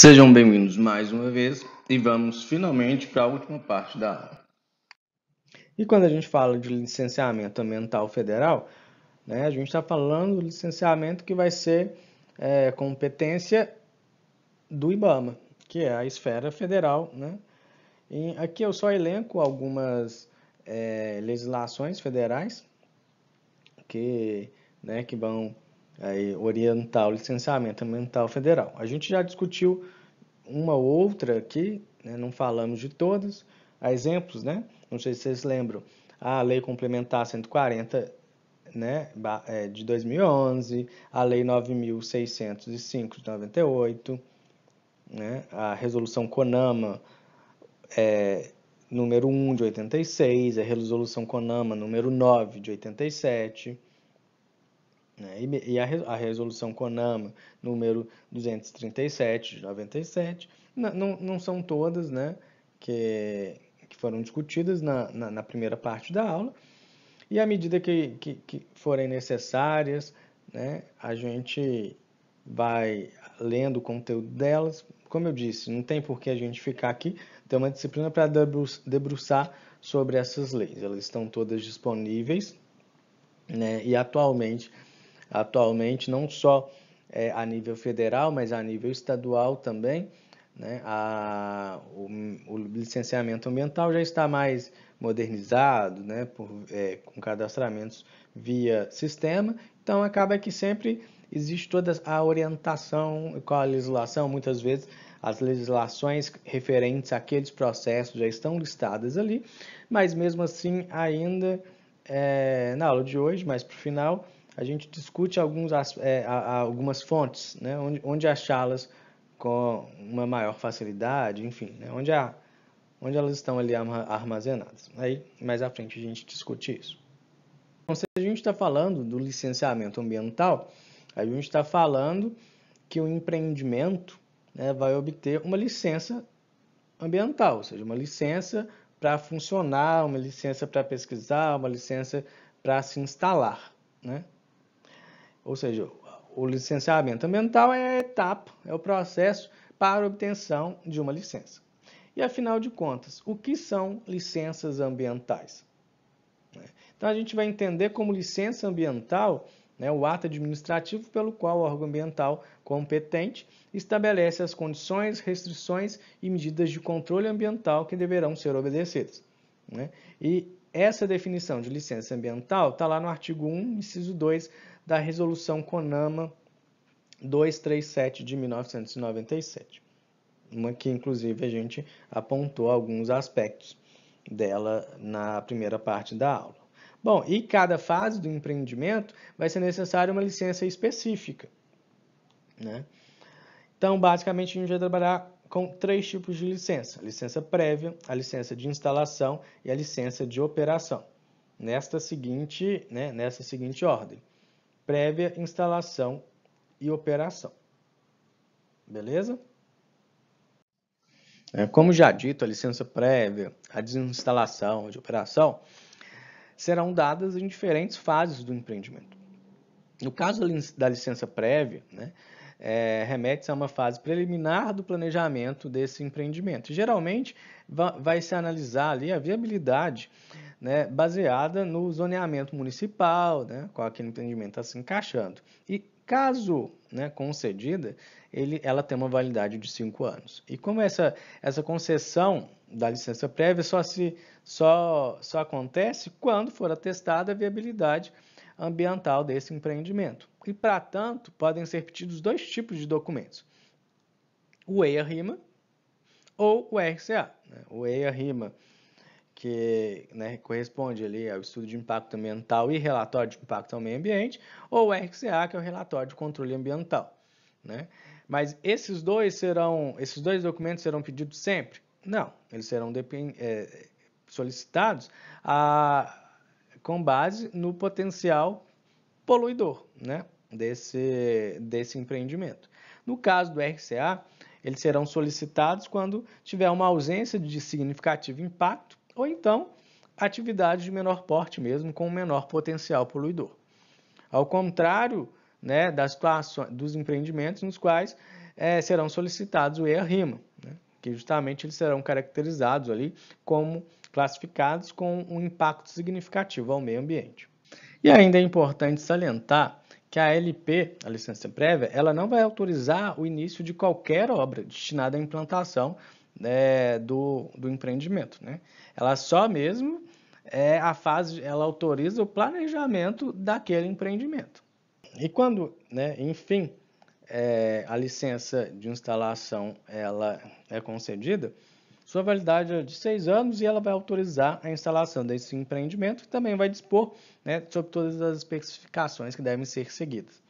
Sejam bem-vindos mais uma vez e vamos finalmente para a última parte da aula. E quando a gente fala de licenciamento ambiental federal, a gente está falando do licenciamento que vai ser competência do IBAMA, que é a esfera federal. E aqui eu só elenco algumas legislações federais que vão orientar o licenciamento ambiental federal. A gente já discutiu uma outra aqui, não falamos de todas. Há exemplos, não sei se vocês lembram, a Lei Complementar 140, de 2011, a Lei 9.605 de 98, a Resolução CONAMA número 1 de 86, a Resolução CONAMA número 9 de 87, e a Resolução CONAMA número 237 de 97, não são todas que foram discutidas na primeira parte da aula, e à medida que forem necessárias, a gente vai lendo o conteúdo delas. Como eu disse, não tem por que a gente ficar aqui, tem uma disciplina para debruçar sobre essas leis. Elas estão todas disponíveis, e atualmente não só a nível federal, mas a nível estadual também, o licenciamento ambiental já está mais modernizado, com cadastramentos via sistema, então acaba que sempre existe toda a orientação com a legislação. Muitas vezes as legislações referentes àqueles processos já estão listadas ali, mas mesmo assim ainda na aula de hoje, mais para o final, a gente discute algumas fontes, onde achá-las com uma maior facilidade, enfim, onde elas estão ali armazenadas. Aí, mais à frente, a gente discute isso. Então, se a gente está falando do licenciamento ambiental, a gente está falando que o empreendimento vai obter uma licença ambiental, ou seja, uma licença para funcionar, uma licença para pesquisar, uma licença para se instalar, Ou seja, o licenciamento ambiental é a etapa, é o processo para a obtenção de uma licença. E afinal de contas, o que são licenças ambientais? Então a gente vai entender como licença ambiental o ato administrativo pelo qual o órgão ambiental competente estabelece as condições, restrições e medidas de controle ambiental que deverão ser obedecidas. E essa definição de licença ambiental está lá no artigo 1, inciso 2 da Resolução CONAMA 237 de 1997, uma que inclusive a gente apontou alguns aspectos dela na primeira parte da aula. Bom, e cada fase do empreendimento vai ser necessária uma licença específica, Então, basicamente, a gente vai trabalhar com 3 tipos de licença: a licença prévia, a licença de instalação e a licença de operação. Nessa seguinte ordem: prévia, instalação e operação. Beleza? Como já dito, a licença prévia, a de instalação e de operação serão dadas em diferentes fases do empreendimento. No caso da licença prévia, remete-se a uma fase preliminar do planejamento desse empreendimento. Geralmente, vai se analisar ali a viabilidade baseada no zoneamento municipal, com aquele empreendimento está se encaixando. E caso concedida, ela tem uma validade de 5 anos. E como essa concessão da licença prévia só acontece quando for atestada a viabilidade ambiental desse empreendimento. E, para tanto, podem ser pedidos 2 tipos de documentos: o EIA-RIMA ou o RCA. O EIA-RIMA, que corresponde ali ao estudo de impacto ambiental e relatório de impacto ao meio ambiente, ou o RCA, que é o relatório de controle ambiental. Mas esses dois documentos serão pedidos sempre? Não, eles serão solicitados com base no potencial poluidor desse empreendimento. No caso do RCA, eles serão solicitados quando tiver uma ausência de significativo impacto ou então atividade de menor porte mesmo, com menor potencial poluidor. Ao contrário das situações dos empreendimentos nos quais serão solicitados o EIA-RIMA, né? Que justamente eles serão caracterizados ali como classificados com um impacto significativo ao meio ambiente. E ainda é importante salientar que a LP, a licença prévia, ela não vai autorizar o início de qualquer obra destinada à implantação do empreendimento, né? Ela só mesmo ela autoriza o planejamento daquele empreendimento. E quando, né, enfim, a licença de instalação ela é concedida, sua validade é de 6 anos e ela vai autorizar a instalação desse empreendimento e também vai dispor, né, sobre todas as especificações que devem ser seguidas.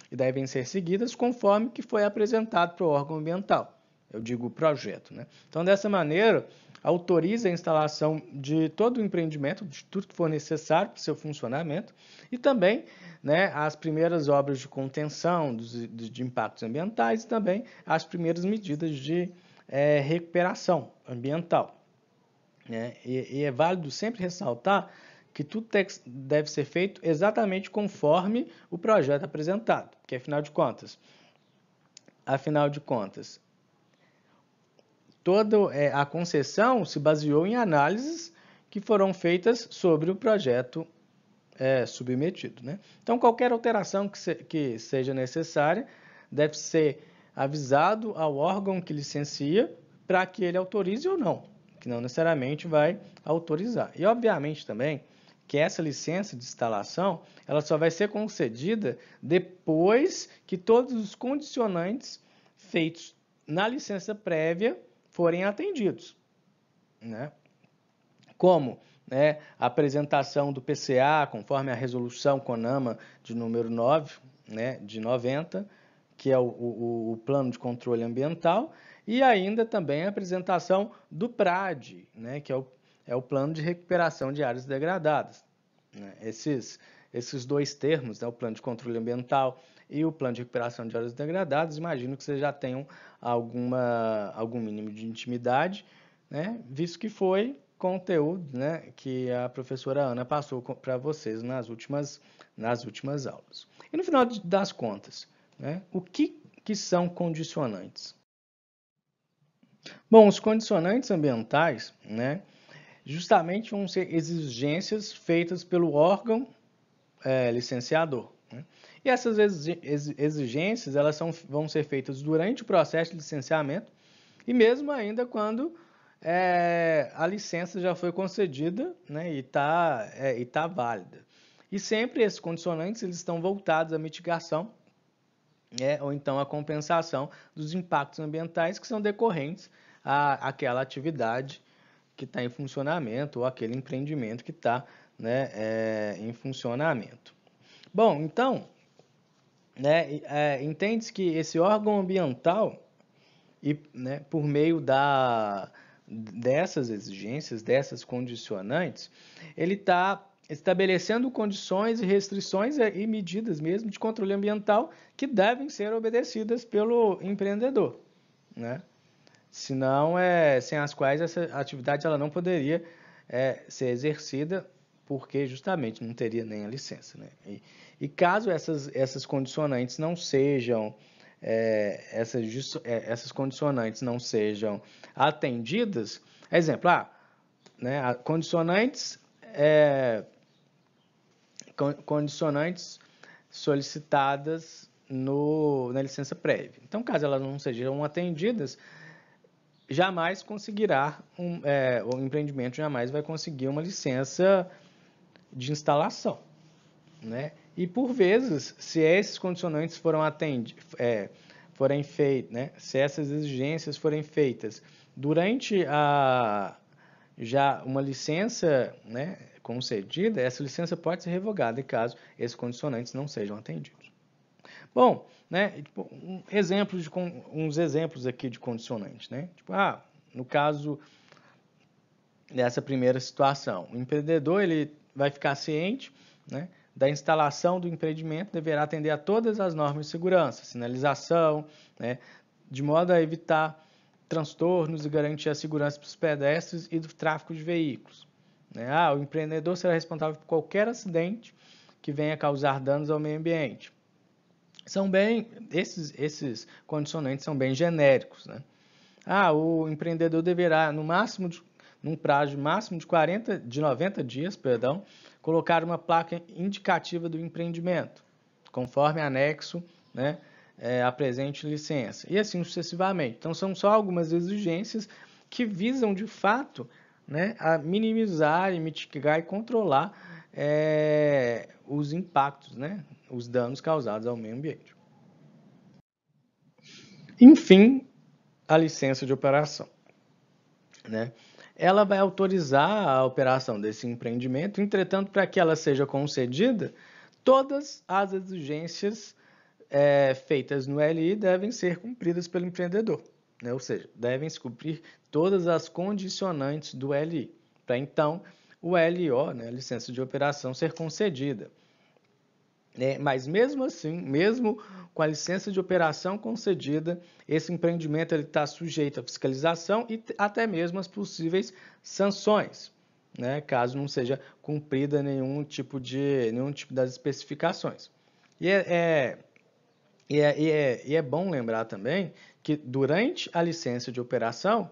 E devem ser seguidas conforme que foi apresentado para o órgão ambiental. Eu digo projeto, né? Então, dessa maneira, autoriza a instalação de todo o empreendimento, de tudo que for necessário para o seu funcionamento e também, né, as primeiras obras de contenção de impactos ambientais e também as primeiras medidas de recuperação ambiental, né? E é válido sempre ressaltar que tudo deve ser feito exatamente conforme o projeto apresentado, porque afinal de contas, toda a concessão se baseou em análises que foram feitas sobre o projeto submetido, né? Então, qualquer alteração que seja necessária deve ser avisado ao órgão que licencia para que ele autorize ou não, que não necessariamente vai autorizar. E, obviamente, também que essa licença de instalação ela só vai ser concedida depois que todos os condicionantes feitos na licença prévia forem atendidos, né? Como, né, a apresentação do PCA, conforme a resolução CONAMA de número 9, né, de 90, que é o Plano de Controle Ambiental, e ainda também a apresentação do PRAD, né, que é o Plano de Recuperação de Áreas Degradadas. Né? Esses dois termos, né, o Plano de Controle Ambiental e o Plano de Recuperação de Áreas Degradadas, imagino que vocês já tenham algum mínimo de intimidade, né, visto que foi conteúdo, né, que a professora Ana passou para vocês nas últimas aulas. E no final das contas, né, o que são condicionantes? Bom, os condicionantes ambientais, né, justamente vão ser exigências feitas pelo órgão licenciador. Né? E essas exigências vão ser feitas durante o processo de licenciamento e mesmo ainda quando a licença já foi concedida, né, e tá válida. E sempre esses condicionantes eles estão voltados à mitigação ou então à compensação dos impactos ambientais que são decorrentes àquela atividade que está em funcionamento ou aquele empreendimento que está, né, em funcionamento. Bom, então, né, entende-se que esse órgão ambiental, né, por meio dessas exigências, dessas condicionantes, ele está estabelecendo condições e restrições e medidas mesmo de controle ambiental que devem ser obedecidas pelo empreendedor, né? Senão, sem as quais essa atividade ela não poderia ser exercida, porque justamente não teria nem a licença, né? E caso essas condicionantes não sejam essas condicionantes não sejam atendidas, exemplo, né, condicionantes solicitadas na licença prévia. Então, caso elas não sejam atendidas, jamais conseguirá o empreendimento jamais vai conseguir uma licença de instalação, né? E por vezes, se esses condicionantes forem feitos, né? Se essas exigências forem feitas durante já uma licença, né, concedida, essa licença pode ser revogada caso esses condicionantes não sejam atendidos. Bom, né, tipo, uns exemplos aqui de condicionantes, né? Tipo, no caso dessa primeira situação, o empreendedor ele vai ficar ciente, né, da instalação do empreendimento, deverá atender a todas as normas de segurança, sinalização, né, de modo a evitar transtornos e garantir a segurança para os pedestres e do tráfego de veículos. Né? O empreendedor será responsável por qualquer acidente que venha causar danos ao meio ambiente. esses condicionantes são bem genéricos, né? O empreendedor deverá, num prazo máximo de 90 dias, colocar uma placa indicativa do empreendimento, conforme anexo, né, a presente licença, e assim sucessivamente. Então, são só algumas exigências que visam, de fato, né, a minimizar e mitigar e controlar os impactos, né, os danos causados ao meio ambiente. Enfim, a licença de operação, né? Ela vai autorizar a operação desse empreendimento, entretanto, para que ela seja concedida, todas as exigências feitas no LI devem ser cumpridas pelo empreendedor, né? Ou seja, devem se cumprir todas as condicionantes do LI, para então o LO, né, a licença de operação, ser concedida. Mas mesmo assim, mesmo com a licença de operação concedida, esse empreendimento está sujeito à fiscalização e até mesmo às possíveis sanções, né, caso não seja cumprida nenhum tipo das especificações. E é bom lembrar também que durante a licença de operação,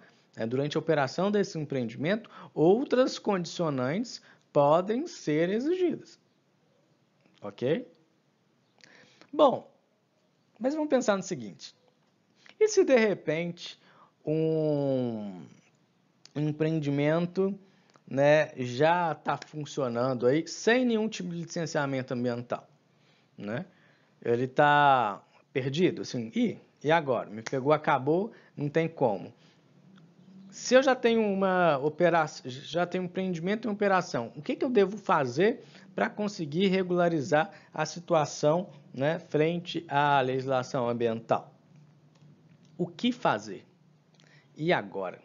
durante a operação desse empreendimento, outras condicionantes podem ser exigidas. Ok? Bom, mas vamos pensar no seguinte: e se de repente um empreendimento, né, já está funcionando aí sem nenhum tipo de licenciamento ambiental, né? Ele está perdido, assim, e agora? Me pegou, acabou, não tem como. Se eu já tenho uma operação, já tenho um empreendimento em operação, o que eu devo fazer para conseguir regularizar a situação, né, frente à legislação ambiental? O que fazer? E agora?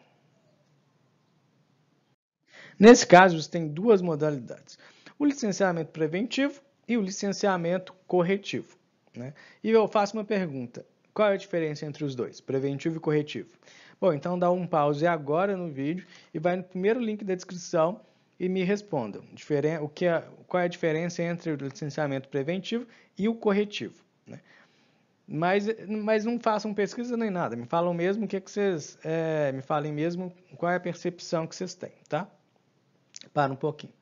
Nesse caso, você tem duas modalidades: o licenciamento preventivo e o licenciamento corretivo, né? E eu faço uma pergunta: qual é a diferença entre os dois, preventivo e corretivo? Bom, então dá um pause agora no vídeo e vai no primeiro link da descrição e me respondam qual é a diferença entre o licenciamento preventivo e o corretivo, né? Mas não façam pesquisa nem nada, me falam mesmo me falem mesmo qual é a percepção que vocês têm, tá? Para um pouquinho.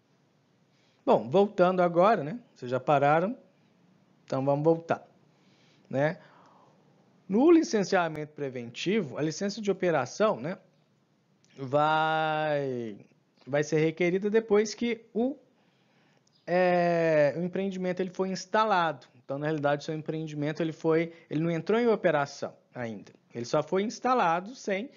Bom, voltando agora, né? Vocês já pararam, então vamos voltar, né? No licenciamento preventivo, a licença de operação, né, vai ser requerida depois que o empreendimento ele foi instalado. Então, na realidade, o seu empreendimento ele não entrou em operação ainda. Ele só foi instalado sem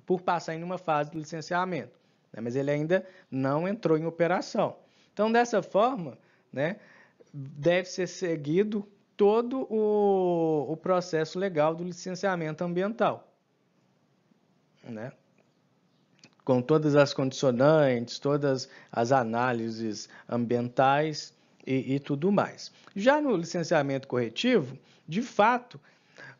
por passar em uma fase do licenciamento, né? Mas ele ainda não entrou em operação. Então, dessa forma, né, deve ser seguido todo o processo legal do licenciamento ambiental, né? Com todas as condicionantes, todas as análises ambientais e tudo mais. Já no licenciamento corretivo, de fato,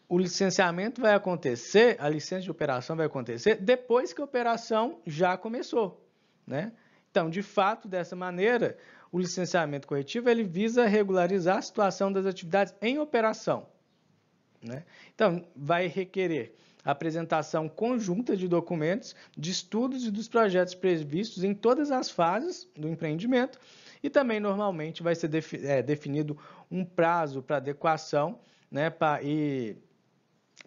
o licenciamento vai acontecer, a licença de operação vai acontecer depois que a operação já começou, né? Então, de fato, dessa maneira, o licenciamento corretivo ele visa regularizar a situação das atividades em operação, né? Então, vai requerer a apresentação conjunta de documentos, de estudos e dos projetos previstos em todas as fases do empreendimento e também, normalmente, vai ser definido um prazo para adequação, né, para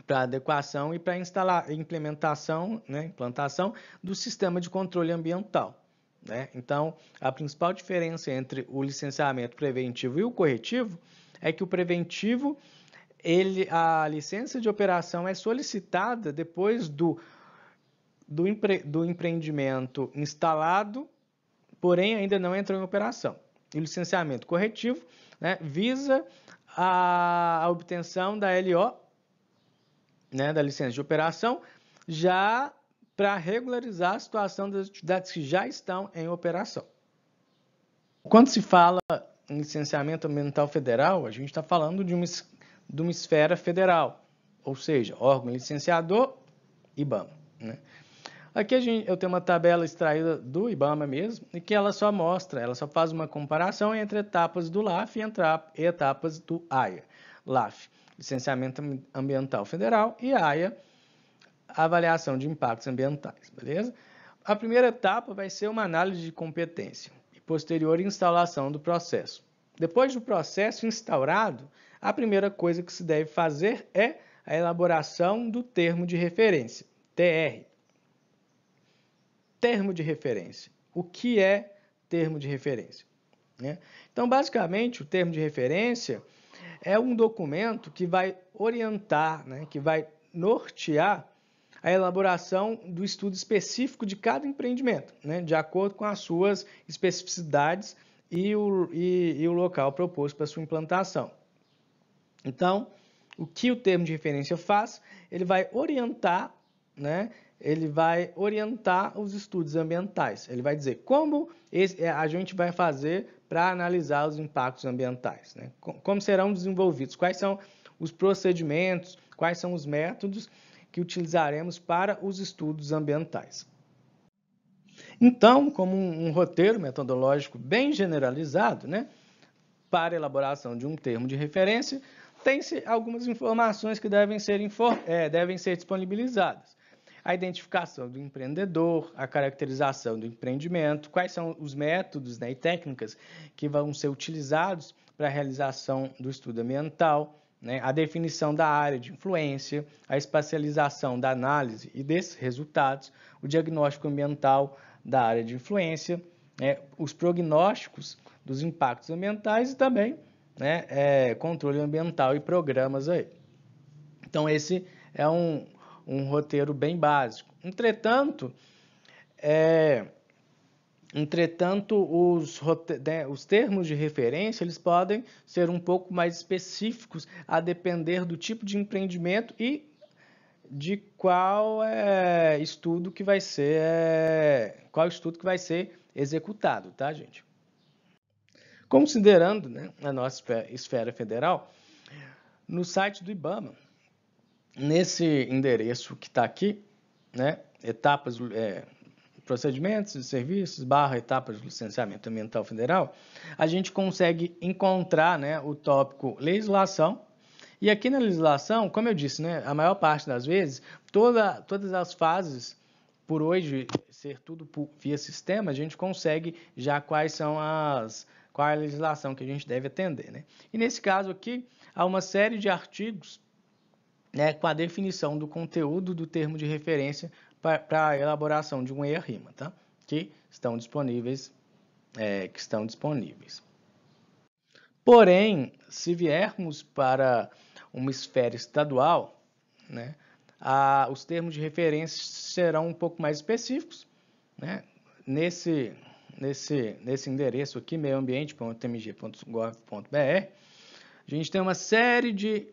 adequação e para implantação do sistema de controle ambiental, né? Então, a principal diferença entre o licenciamento preventivo e o corretivo é que o preventivo, a licença de operação é solicitada depois do empreendimento instalado, porém ainda não entrou em operação. E o licenciamento corretivo, né, visa a obtenção da LO, né, da licença de operação, já para regularizar a situação das atividades que já estão em operação. Quando se fala em licenciamento ambiental federal, a gente está falando de uma esfera federal, ou seja, órgão licenciador, IBAMA, né? Aqui eu tenho uma tabela extraída do IBAMA mesmo, e que ela só faz uma comparação entre etapas do LAF e etapas do AIA. LAF, Licenciamento Ambiental Federal, e AIA, Avaliação de Impactos Ambientais, beleza? A primeira etapa vai ser uma análise de competência e posterior instalação do processo. Depois do processo instaurado, a primeira coisa que se deve fazer é a elaboração do termo de referência, TR. Termo de referência. O que é termo de referência? Então, basicamente, o termo de referência é um documento que vai orientar, que vai nortear a elaboração do estudo específico de cada empreendimento, de acordo com as suas especificidades e o local proposto para sua implantação. Então, o que o termo de referência faz? Ele vai orientar, os estudos ambientais. Ele vai dizer como a gente vai fazer para analisar os impactos ambientais, como serão desenvolvidos, quais são os procedimentos, quais são os métodos que utilizaremos para os estudos ambientais. Então, como um roteiro metodológico bem generalizado, para a elaboração de um termo de referência, tem-se algumas informações que devem ser disponibilizadas. A identificação do empreendedor, a caracterização do empreendimento, quais são os métodos e técnicas que vão ser utilizados para a realização do estudo ambiental, a definição da área de influência, a espacialização da análise e desses resultados, o diagnóstico ambiental da área de influência, os prognósticos dos impactos ambientais e também controle ambiental e programas aí. Então, esse é um roteiro bem básico. Entretanto, os termos de referência eles podem ser um pouco mais específicos a depender do tipo de empreendimento e de qual estudo que vai ser executado, tá, gente? Considerando a nossa esfera federal, no site do IBAMA, nesse endereço que está aqui, etapas, procedimentos e serviços, etapas do licenciamento ambiental federal, a gente consegue encontrar o tópico legislação. E aqui na legislação, como eu disse, a maior parte das vezes, todas as fases, por hoje ser tudo via sistema, a gente consegue já qual é a legislação que a gente deve atender. E nesse caso aqui, há uma série de artigos com a definição do conteúdo do termo de referência para a elaboração de um EIA-RIMA, tá? que estão disponíveis. Porém, se viermos para uma esfera estadual, os termos de referência serão um pouco mais específicos. Nesse endereço aqui, meioambiente.mg.gov.br, a gente tem uma série de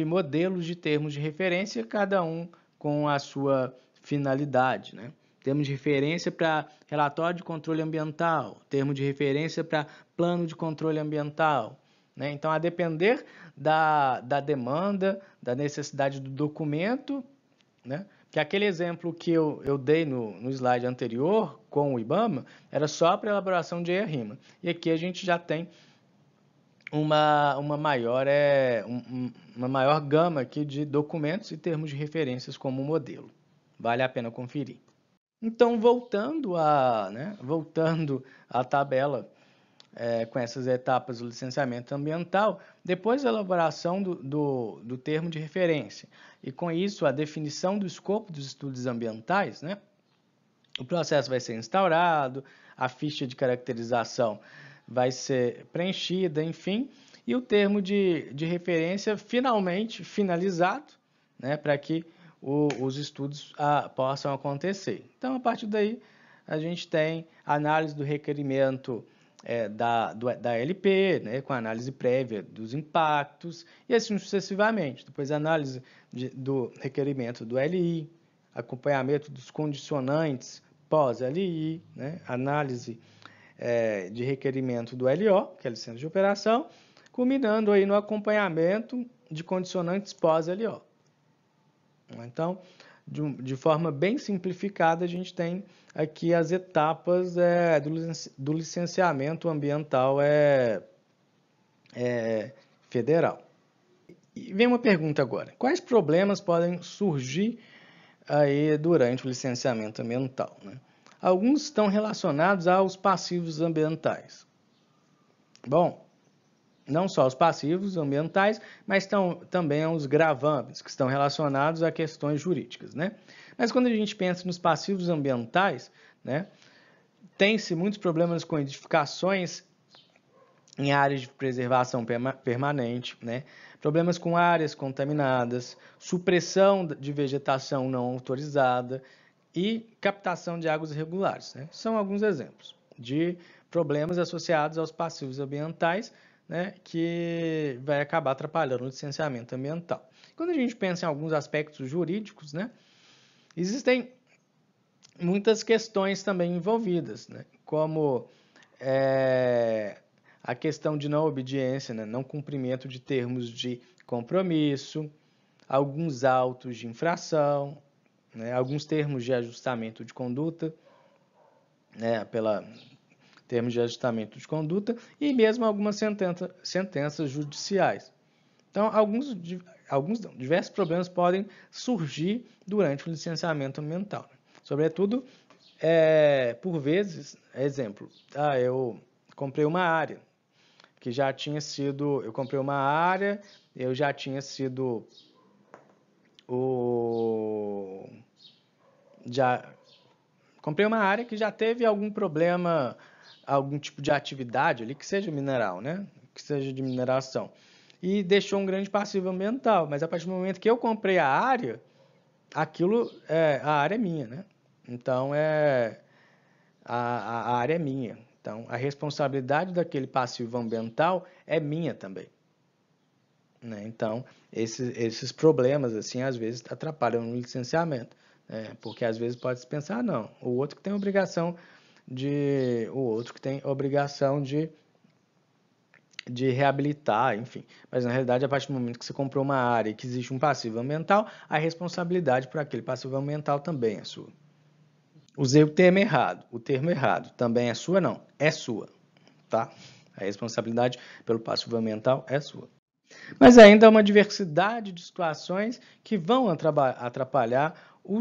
modelos de termos de referência, cada um com a sua finalidade. Termos de referência para relatório de controle ambiental, termo de referência para plano de controle ambiental. Então, a depender da demanda, da necessidade do documento, que aquele exemplo que eu dei no slide anterior com o IBAMA era só para elaboração de EIA-RIMA. E aqui a gente já tem uma maior gama aqui de documentos e termos de referências como modelo. Vale a pena conferir. Então, voltando à tabela com essas etapas do licenciamento ambiental, depois da elaboração do termo de referência e com isso a definição do escopo dos estudos ambientais, o processo vai ser instaurado, a ficha de caracterização vai ser preenchida, enfim, e o termo de referência finalmente finalizado, para que os estudos possam acontecer. Então, a partir daí, a gente tem a análise do requerimento da LP, com a análise prévia dos impactos, e assim sucessivamente. Depois, a análise do requerimento do LI, acompanhamento dos condicionantes pós-LI, análise de requerimento do LO, que é a licença de operação, culminando aí no acompanhamento de condicionantes pós-LO. Então, de forma bem simplificada, a gente tem aqui as etapas do licenciamento ambiental federal. E vem uma pergunta agora: quais problemas podem surgir aí durante o licenciamento ambiental, né? Alguns estão relacionados aos passivos ambientais. Bom, não só os passivos ambientais, mas também os gravames, que estão relacionados a questões jurídicas, né? Mas quando a gente pensa nos passivos ambientais, né, tem-se muitos problemas com edificações em áreas de preservação permanente, né? Problemas com áreas contaminadas, supressão de vegetação não autorizada e captação de águas irregulares, né? São alguns exemplos de problemas associados aos passivos ambientais, né, que vai acabar atrapalhando o licenciamento ambiental. Quando a gente pensa em alguns aspectos jurídicos, né, existem muitas questões também envolvidas, né, como a questão de não obediência, né, não cumprimento de termos de compromisso, alguns autos de infração, né, alguns termos de ajustamento de conduta, né, termos de ajustamento de conduta e mesmo algumas sentenças judiciais. Então, diversos problemas podem surgir durante o licenciamento ambiental. Sobretudo, por vezes, exemplo, eu comprei uma área que já tinha sido, eu já tinha sido comprei uma área que já teve algum problema, algum tipo de atividade ali, que seja mineral, né? Que seja de mineração. E deixou um grande passivo ambiental. Mas a partir do momento que eu comprei a área, a área é minha, né? Então, a área é minha. Então, a responsabilidade daquele passivo ambiental é minha também. Né? Então, esses problemas, assim, às vezes atrapalham no licenciamento. Porque às vezes pode se pensar, não, o outro que tem obrigação de reabilitar, enfim. Mas na realidade, a partir do momento que você comprou uma área e que existe um passivo ambiental, a responsabilidade por aquele passivo ambiental também é sua. Usei o termo errado. Também é sua, não. É sua, tá? A responsabilidade pelo passivo ambiental é sua. Mas ainda há uma diversidade de situações que vão atrapalhar o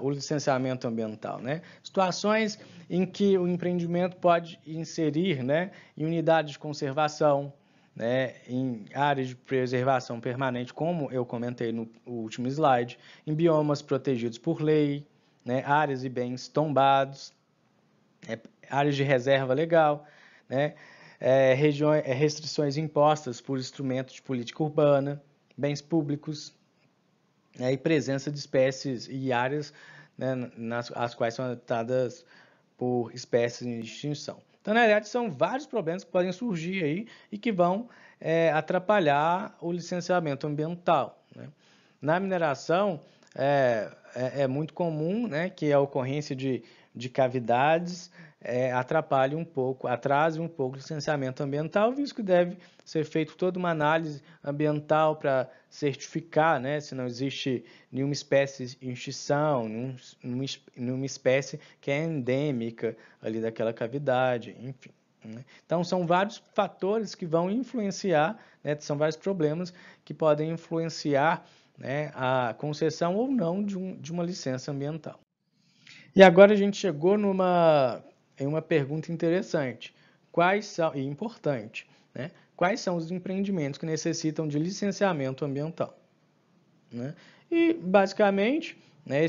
licenciamento ambiental, né? Situações em que o empreendimento pode inserir, né, em unidades de conservação, né, em áreas de preservação permanente, como eu comentei no último slide, em biomas protegidos por lei, né, áreas e bens tombados, áreas de reserva legal, né, restrições impostas por instrumentos de política urbana, bens públicos, né, e presença de espécies e áreas, né, as quais são tratadas por espécies em extinção. Então, na verdade, são vários problemas que podem surgir aí e que vão atrapalhar o licenciamento ambiental, né? Na mineração, é muito comum, né, que a ocorrência de cavidades atrapalhe um pouco, atrase um pouco o licenciamento ambiental, visto que deve ser feita toda uma análise ambiental para certificar, né, se não existe nenhuma espécie em extinção, nenhuma espécie que é endêmica ali daquela cavidade, enfim. Então, são vários fatores que vão influenciar, né, são vários problemas que podem influenciar, né, a concessão ou não de uma licença ambiental. E agora a gente chegou em uma pergunta interessante e importante, né? Quais são os empreendimentos que necessitam de licenciamento ambiental? Né? E, basicamente, né,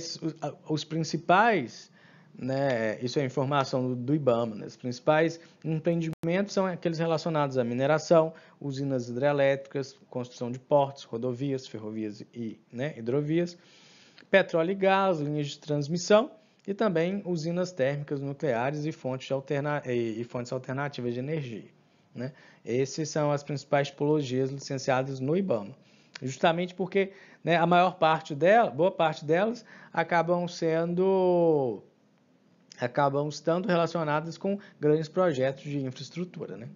os principais, né, isso é informação do IBAMA, né, os principais empreendimentos são aqueles relacionados à mineração, usinas hidrelétricas, construção de portos, rodovias, ferrovias e, né, hidrovias, petróleo e gás, linhas de transmissão e também usinas térmicas nucleares e fontes alternativas de energia. Né? Essas são as principais tipologias licenciadas no IBAMA. Justamente porque, né, boa parte delas acabam estando relacionadas com grandes projetos de infraestrutura. Né?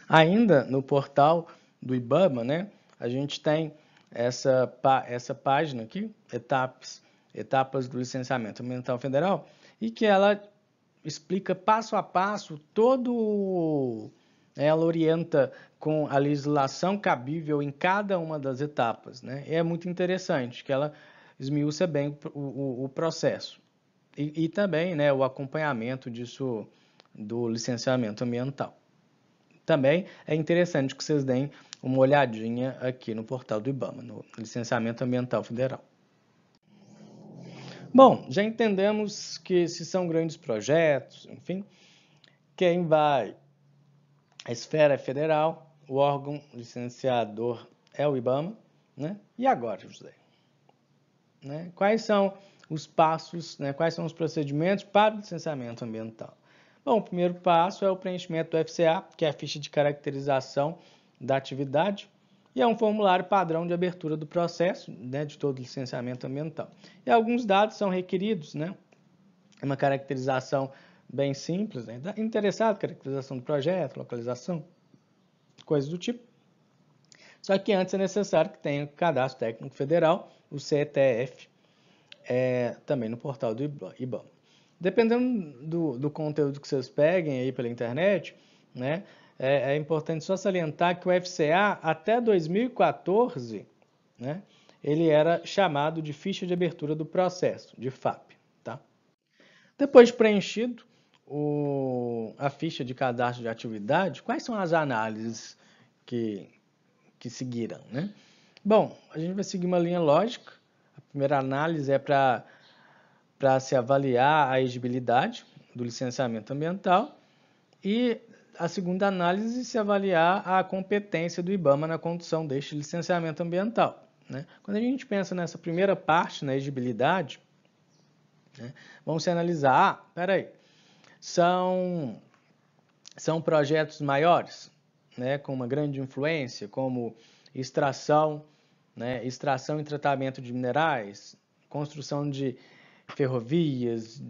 Ainda no portal do IBAMA, né, a gente tem essa página aqui, etapas etapas do licenciamento ambiental federal, e que ela explica passo a passo ela orienta com a legislação cabível em cada uma das etapas, né? É muito interessante que ela esmiuça bem o processo e também, né, o acompanhamento disso do licenciamento ambiental. Também é interessante que vocês deem uma olhadinha aqui no portal do IBAMA, no licenciamento ambiental federal. Bom, já entendemos que se são grandes projetos, enfim, quem vai, a esfera é federal, o órgão licenciador é o IBAMA, né? E agora, José? Né? Quais são os passos, né? Quais são os procedimentos para o licenciamento ambiental? Bom, o primeiro passo é o preenchimento do FCA, que é a ficha de caracterização da atividade, e é um formulário padrão de abertura do processo, né, de todo licenciamento ambiental. E alguns dados são requeridos, né? Uma caracterização bem simples, né? Interessado, caracterização do projeto, localização, coisas do tipo. Só que antes é necessário que tenha o Cadastro Técnico Federal, o CTF, também no portal do IBAMA. Dependendo do conteúdo que vocês peguem aí pela internet, né, é importante só salientar que o FCA, até 2014, né, ele era chamado de ficha de abertura do processo, de FAP. Tá? Depois de preenchido a ficha de cadastro de atividade, quais são as análises que seguiram, né? Bom, a gente vai seguir uma linha lógica. A primeira análise é para se avaliar a exigibilidade do licenciamento ambiental e a segunda análise se avaliar a competência do IBAMA na condução deste licenciamento ambiental, né? Quando a gente pensa nessa primeira parte, na exigibilidade, né, vamos se analisar, são projetos maiores, né, com uma grande influência, como extração, né, extração e tratamento de minerais, construção de ferrovias,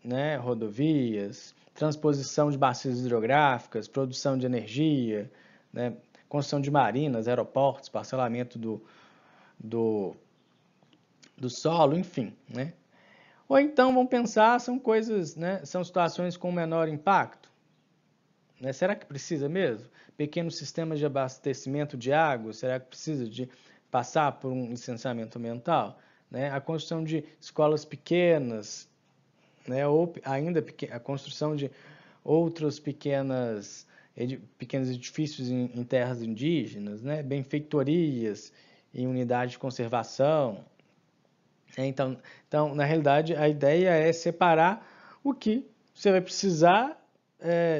né, rodovias, transposição de bacias hidrográficas, produção de energia, né, construção de marinas, aeroportos, parcelamento do solo, enfim, né? Ou então vamos pensar, são coisas, né, são situações com menor impacto, né? Será que precisa mesmo? Pequenos sistemas de abastecimento de água, será que precisa de passar por um licenciamento ambiental? Né? A construção de escolas pequenas, né? Ou ainda a construção de outros pequenos edifícios em terras indígenas, né? Benfeitorias em unidade de conservação. Então, na realidade, a ideia é separar o que você vai precisar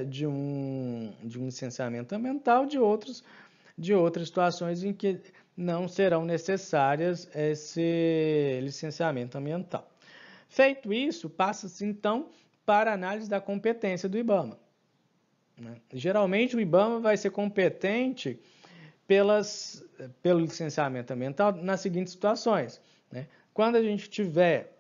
de um licenciamento ambiental de outras situações em que não serão necessárias esse licenciamento ambiental. Feito isso, passa-se então para a análise da competência do IBAMA. Né? Geralmente o IBAMA vai ser competente pelo licenciamento ambiental nas seguintes situações, né? Quando a gente tiver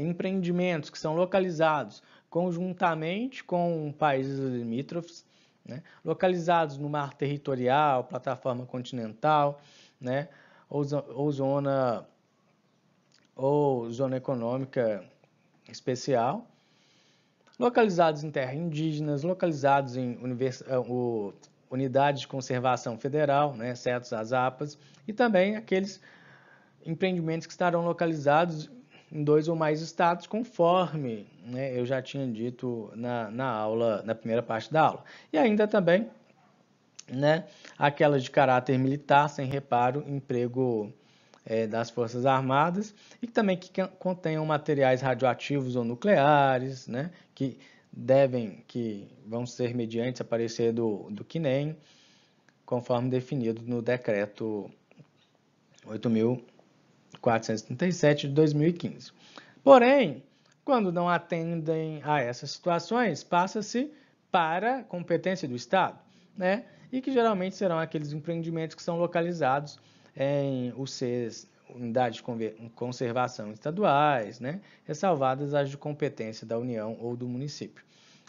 empreendimentos que são localizados conjuntamente com países limítrofes, né, localizados no mar territorial, plataforma continental, né, ou zona econômica especial, localizados em terras indígenas, localizados em unidades de conservação federal, né, CETOS, as APAs, e também aqueles empreendimentos que estarão localizados em 2 ou mais estados, conforme, né, eu já tinha dito na primeira parte da aula. E ainda também, né, aquelas de caráter militar, sem reparo, emprego das Forças Armadas, e também que contenham materiais radioativos ou nucleares, né, que vão ser mediante a parecer do CNEM, conforme definido no decreto 8.437 de 2015. Porém, quando não atendem a essas situações, passa-se para a competência do Estado, né? E que geralmente serão aqueles empreendimentos que são localizados em UCs, unidades de conservação estaduais, né? Ressalvadas as de competência da União ou do município.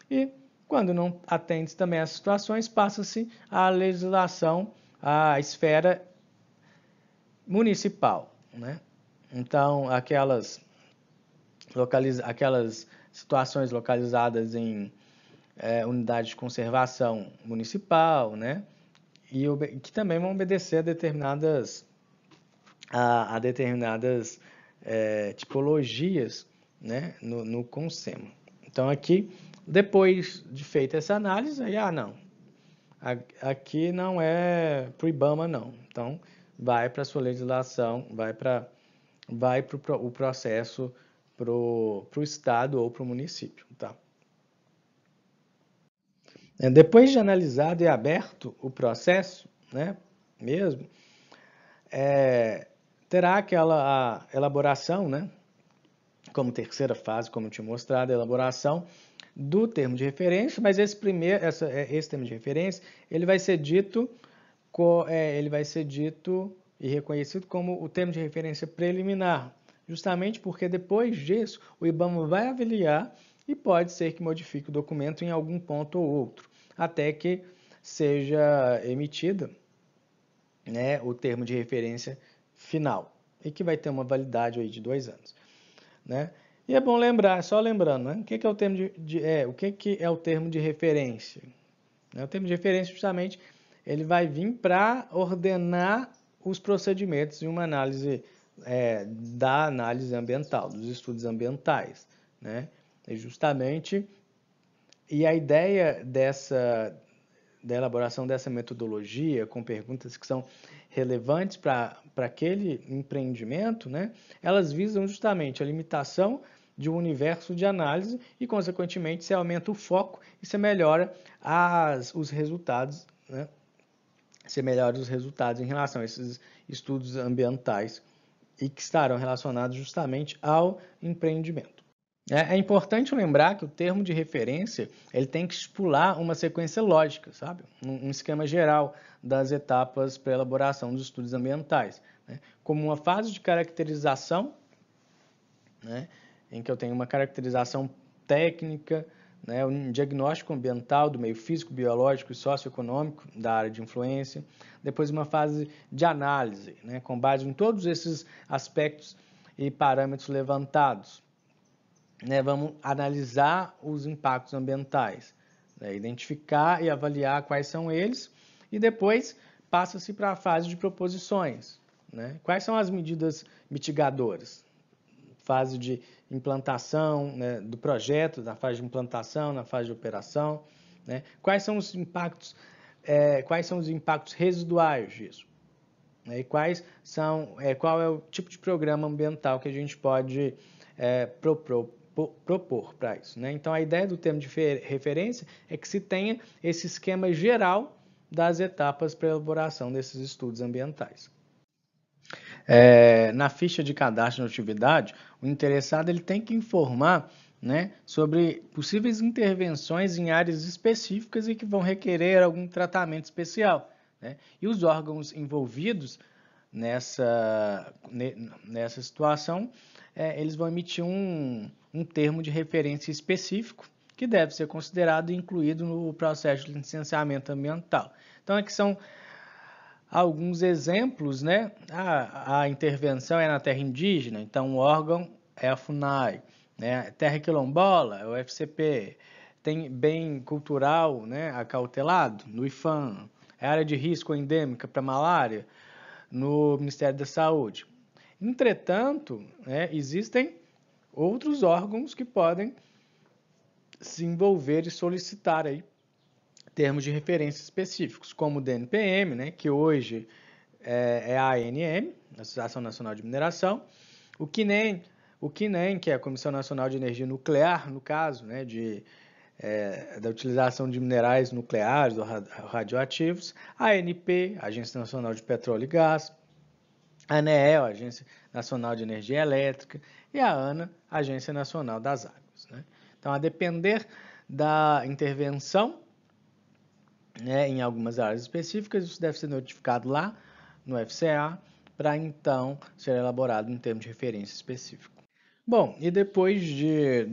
E quando não atende também a essas situações, passa-se a legislação, a esfera municipal, né? Então, aquelas situações localizadas em unidade de conservação municipal, né? E que também vão obedecer a determinadas tipologias, né? no CONSEMA. Então, aqui, depois de feita essa análise, aí, não, aqui não é para o IBAMA, não. Então, vai para a sua legislação, vai para o processo para o estado ou para o município, tá? Depois de analisado e aberto o processo, né, mesmo, terá aquela elaboração, né, como terceira fase, como eu tinha mostrado, a elaboração do termo de referência, mas esse termo de referência, ele vai ser dito e reconhecido como o termo de referência preliminar, justamente porque depois disso o IBAMA vai avaliar e pode ser que modifique o documento em algum ponto ou outro, até que seja emitida, né, o termo de referência final, e que vai ter uma validade aí de 2 anos. Né? E é bom lembrar, só lembrando, né? O que é o termo o que é o termo de referência? O termo de referência, justamente, ele vai vir para ordenar os procedimentos de uma análise da análise ambiental, dos estudos ambientais, né? E justamente, e a ideia da elaboração dessa metodologia, com perguntas que são relevantes para aquele empreendimento, né? Elas visam justamente a limitação de um universo de análise e, consequentemente, se aumenta o foco e se melhora os resultados, né? Se melhora os resultados em relação a esses estudos ambientais e que estarão relacionados justamente ao empreendimento. É importante lembrar que o termo de referência ele tem que estipular uma sequência lógica, sabe? Um esquema geral das etapas para a elaboração dos estudos ambientais, né? Como uma fase de caracterização, né? Em que eu tenho uma caracterização técnica, né? Um diagnóstico ambiental do meio físico, biológico e socioeconômico da área de influência. Depois uma fase de análise, né? Com base em todos esses aspectos e parâmetros levantados. Né, vamos analisar os impactos ambientais, né, identificar e avaliar quais são eles, e depois passa-se para a fase de proposições. Né? Quais são as medidas mitigadoras? Fase de implantação, né, do projeto, na fase de implantação, na fase de operação. Né? Quais são os impactos residuais disso? Né? E qual é o tipo de programa ambiental que a gente pode propor para isso. Né? Então, a ideia do termo de referência é que se tenha esse esquema geral das etapas para a elaboração desses estudos ambientais. Na ficha de cadastro de atividade, o interessado ele tem que informar, né, sobre possíveis intervenções em áreas específicas e que vão requerer algum tratamento especial. Né? E os órgãos envolvidos nessa situação, eles vão emitir um termo de referência específico que deve ser considerado e incluído no processo de licenciamento ambiental. Então, aqui são alguns exemplos, né? A intervenção é na terra indígena, então o órgão é a FUNAI, né? Terra quilombola é o FCP, tem bem cultural, né? Acautelado, no IFAM, é área de risco endêmica para malária, no Ministério da Saúde. Entretanto, né, existem outros órgãos que podem se envolver e solicitar aí termos de referência específicos, como o DNPM, né, que hoje é a ANM, Associação Nacional de Mineração, o CNEM, que é a Comissão Nacional de Energia Nuclear, no caso, né, da utilização de minerais nucleares ou radioativos, a ANP, Agência Nacional de Petróleo e Gás, a ANEEL, Agência Nacional de Energia Elétrica, e a ANA, Agência Nacional das Águas. Né? Então, a depender da intervenção, né, em algumas áreas específicas, isso deve ser notificado lá no FCA, para então ser elaborado um termo de referência específico. Bom, e depois de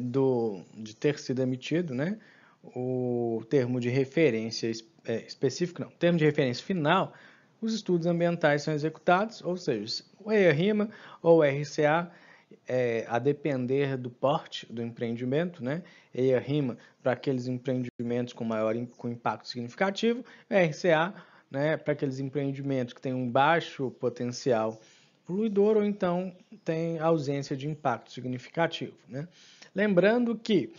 ter sido emitido, né, o termo de referência específico, não, termo de referência final, os estudos ambientais são executados, ou seja, o EIA-RIMA ou o RCA, a depender do porte do empreendimento, né? EIA-RIMA para aqueles empreendimentos com impacto significativo, RCA, né, para aqueles empreendimentos que têm um baixo potencial poluidor ou então tem ausência de impacto significativo, né? Lembrando que,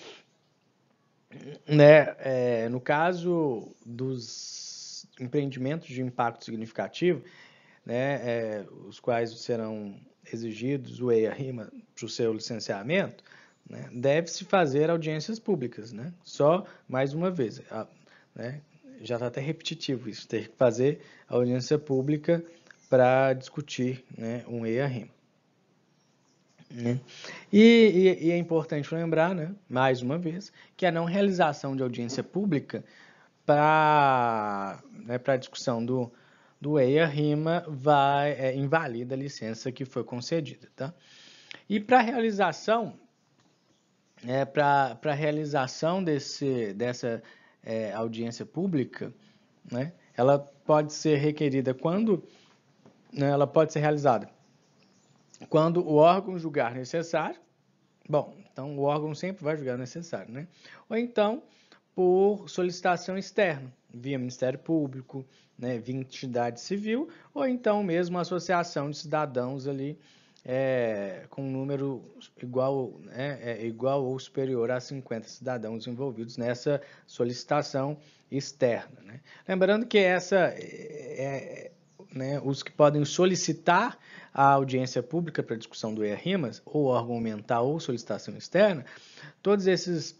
né, no caso dos empreendimentos de impacto significativo, né, os quais serão exigidos o EIA-RIMA para o seu licenciamento, né, deve-se fazer audiências públicas, né? Só, mais uma vez, né, já está até repetitivo isso, ter que fazer audiência pública para discutir, né, um EIA-RIMA. Né? E é importante lembrar, né, mais uma vez, que a não realização de audiência pública para a discussão do EIA-RIMA invalida a licença que foi concedida. Tá? E para a realização, dessa audiência pública, né, ela pode ser requerida quando, né, ela pode ser realizada quando o órgão julgar necessário. Bom, então o órgão sempre vai julgar necessário, né? Ou então por solicitação externa, via Ministério Público, né, via entidade civil, ou então mesmo associação de cidadãos ali com um número igual ou superior a 50 cidadãos envolvidos nessa solicitação externa. Né? Lembrando que né, os que podem solicitar a audiência pública para discussão do EIA-RIMAS, ou órgão ambiental ou solicitação externa, todas essas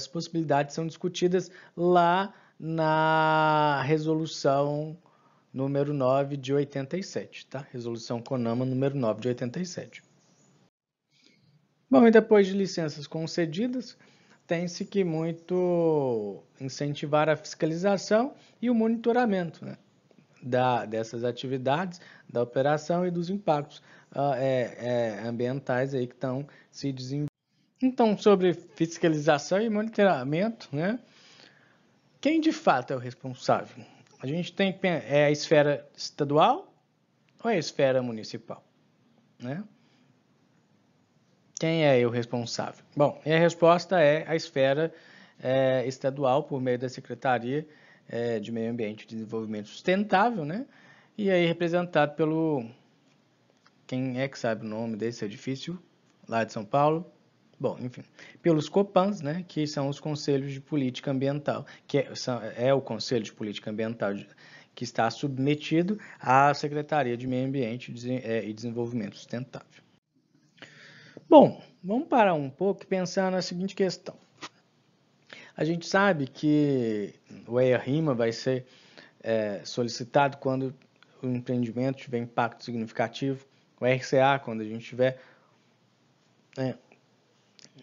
possibilidades são discutidas lá na resolução número 9 de 87, tá? Resolução CONAMA número 9 de 87. Bom, e depois de licenças concedidas, tem-se que muito incentivar a fiscalização e o monitoramento, né, dessas atividades, da operação e dos impactos ambientais aí que estão se desenvolvendo. Então, sobre fiscalização e monitoramento, né, quem de fato é o responsável? A gente tem a esfera estadual ou a esfera municipal, né? Quem é o responsável? Bom, e a resposta é a esfera estadual, por meio da Secretaria de Meio Ambiente e Desenvolvimento Sustentável, né? E aí representado pelo... Quem é que sabe o nome desse edifício? Lá de São Paulo? Bom, enfim, pelos COPANs, né, que são os Conselhos de Política Ambiental, que é o Conselho de Política Ambiental que está submetido à Secretaria de Meio Ambiente e Desenvolvimento Sustentável. Bom, vamos parar um pouco e pensar na seguinte questão. A gente sabe que o EIA-RIMA vai ser solicitado quando o empreendimento tiver impacto significativo, o RCA quando a gente tiver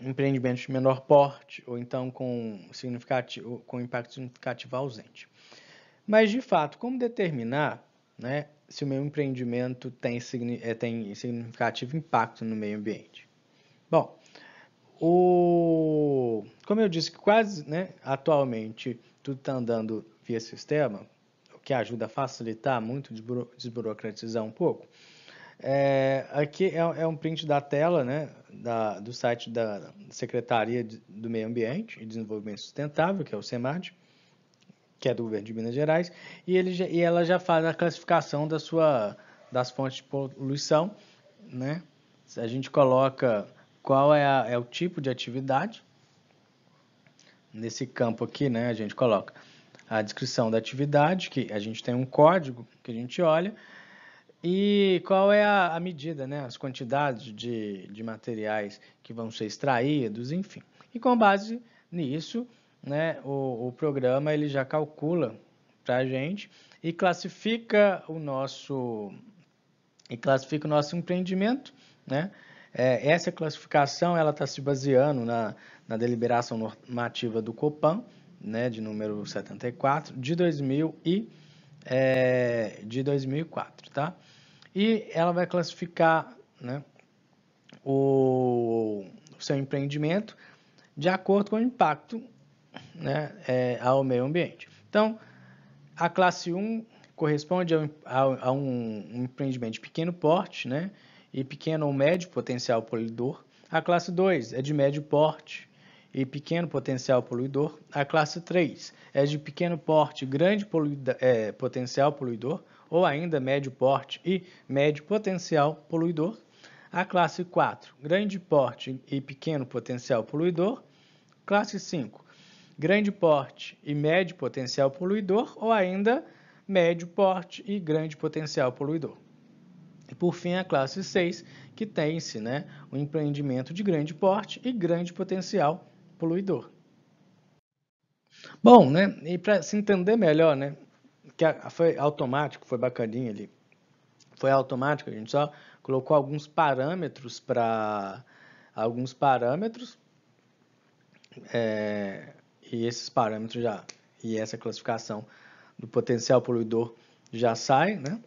empreendimentos de menor porte ou então com impacto significativo ausente. Mas, de fato, como determinar, né, se o meu empreendimento tem significativo impacto no meio ambiente? Bom, como eu disse que quase, né, atualmente tudo está andando via sistema, o que ajuda a facilitar muito, desburocratizar um pouco. Aqui é um print da tela, né, do site da Secretaria do Meio Ambiente e Desenvolvimento Sustentável, que é o SEMAD, que é do governo de Minas Gerais, e ela já faz a classificação das fontes de poluição, né? A gente coloca qual é o tipo de atividade. Nesse campo aqui, né, a gente coloca a descrição da atividade, que a gente tem um código que a gente olha, e qual é a medida, né, as quantidades de materiais que vão ser extraídos, enfim. E com base nisso, né, o programa ele já calcula para a gente e classifica o nosso empreendimento, né? Essa classificação ela está se baseando na deliberação normativa do COPAN, né, de número 74 de 2004, tá? E ela vai classificar, né, o seu empreendimento de acordo com o impacto, né, ao meio ambiente. Então, a classe 1 corresponde a um empreendimento de pequeno porte, né? E pequeno ou médio potencial poluidor. A classe 2 é de médio porte e pequeno potencial poluidor. A classe 3 é de pequeno porte, grande potencial poluidor, ou ainda médio porte e médio potencial poluidor. A classe 4, grande porte e pequeno potencial poluidor. Classe 5, grande porte e médio potencial poluidor, ou ainda médio porte e grande potencial poluidor. E por fim, a classe 6, que tem-se, né, um empreendimento de grande porte e grande potencial poluidor. Bom, né, e para se entender melhor, né, que foi automático, foi bacaninha ali, foi automático, a gente só colocou alguns parâmetros e esses parâmetros e essa classificação do potencial poluidor já sai, né,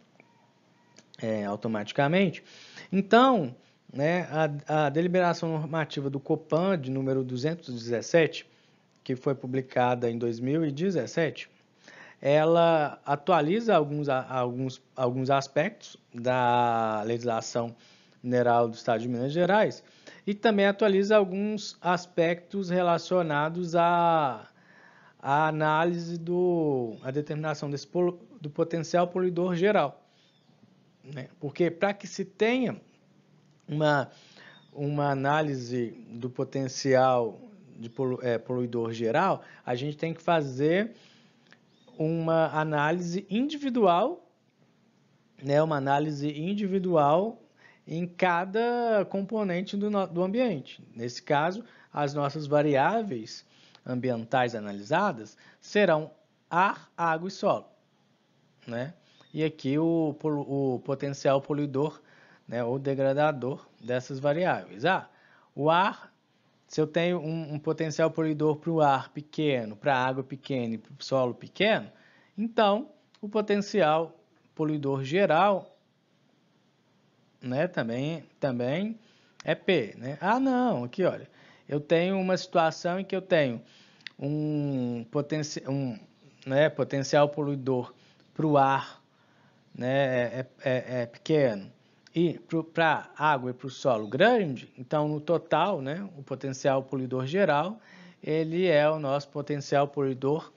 automaticamente. Então, né, a deliberação normativa do Copan, de número 217, que foi publicada em 2017, ela atualiza alguns aspectos da legislação mineral do Estado de Minas Gerais e também atualiza alguns aspectos relacionados à análise à determinação do potencial poluidor geral. Né? Porque para que se tenha uma análise do potencial de poluidor geral, a gente tem que fazer uma análise individual, né, uma análise individual em cada componente do ambiente. Nesse caso, as nossas variáveis ambientais analisadas serão ar, água e solo, né? E aqui o potencial poluidor, né, ou degradador dessas variáveis. O ar, se eu tenho um potencial poluidor para o ar pequeno, para a água pequena e para o solo pequeno, então o potencial poluidor geral, né, também é P. Né? Não, aqui olha, eu tenho uma situação em que eu tenho potencial poluidor para o ar, né, é pequeno, e para a água e para o solo grande, então no total, né, o potencial poluidor geral, ele é o nosso potencial poluidor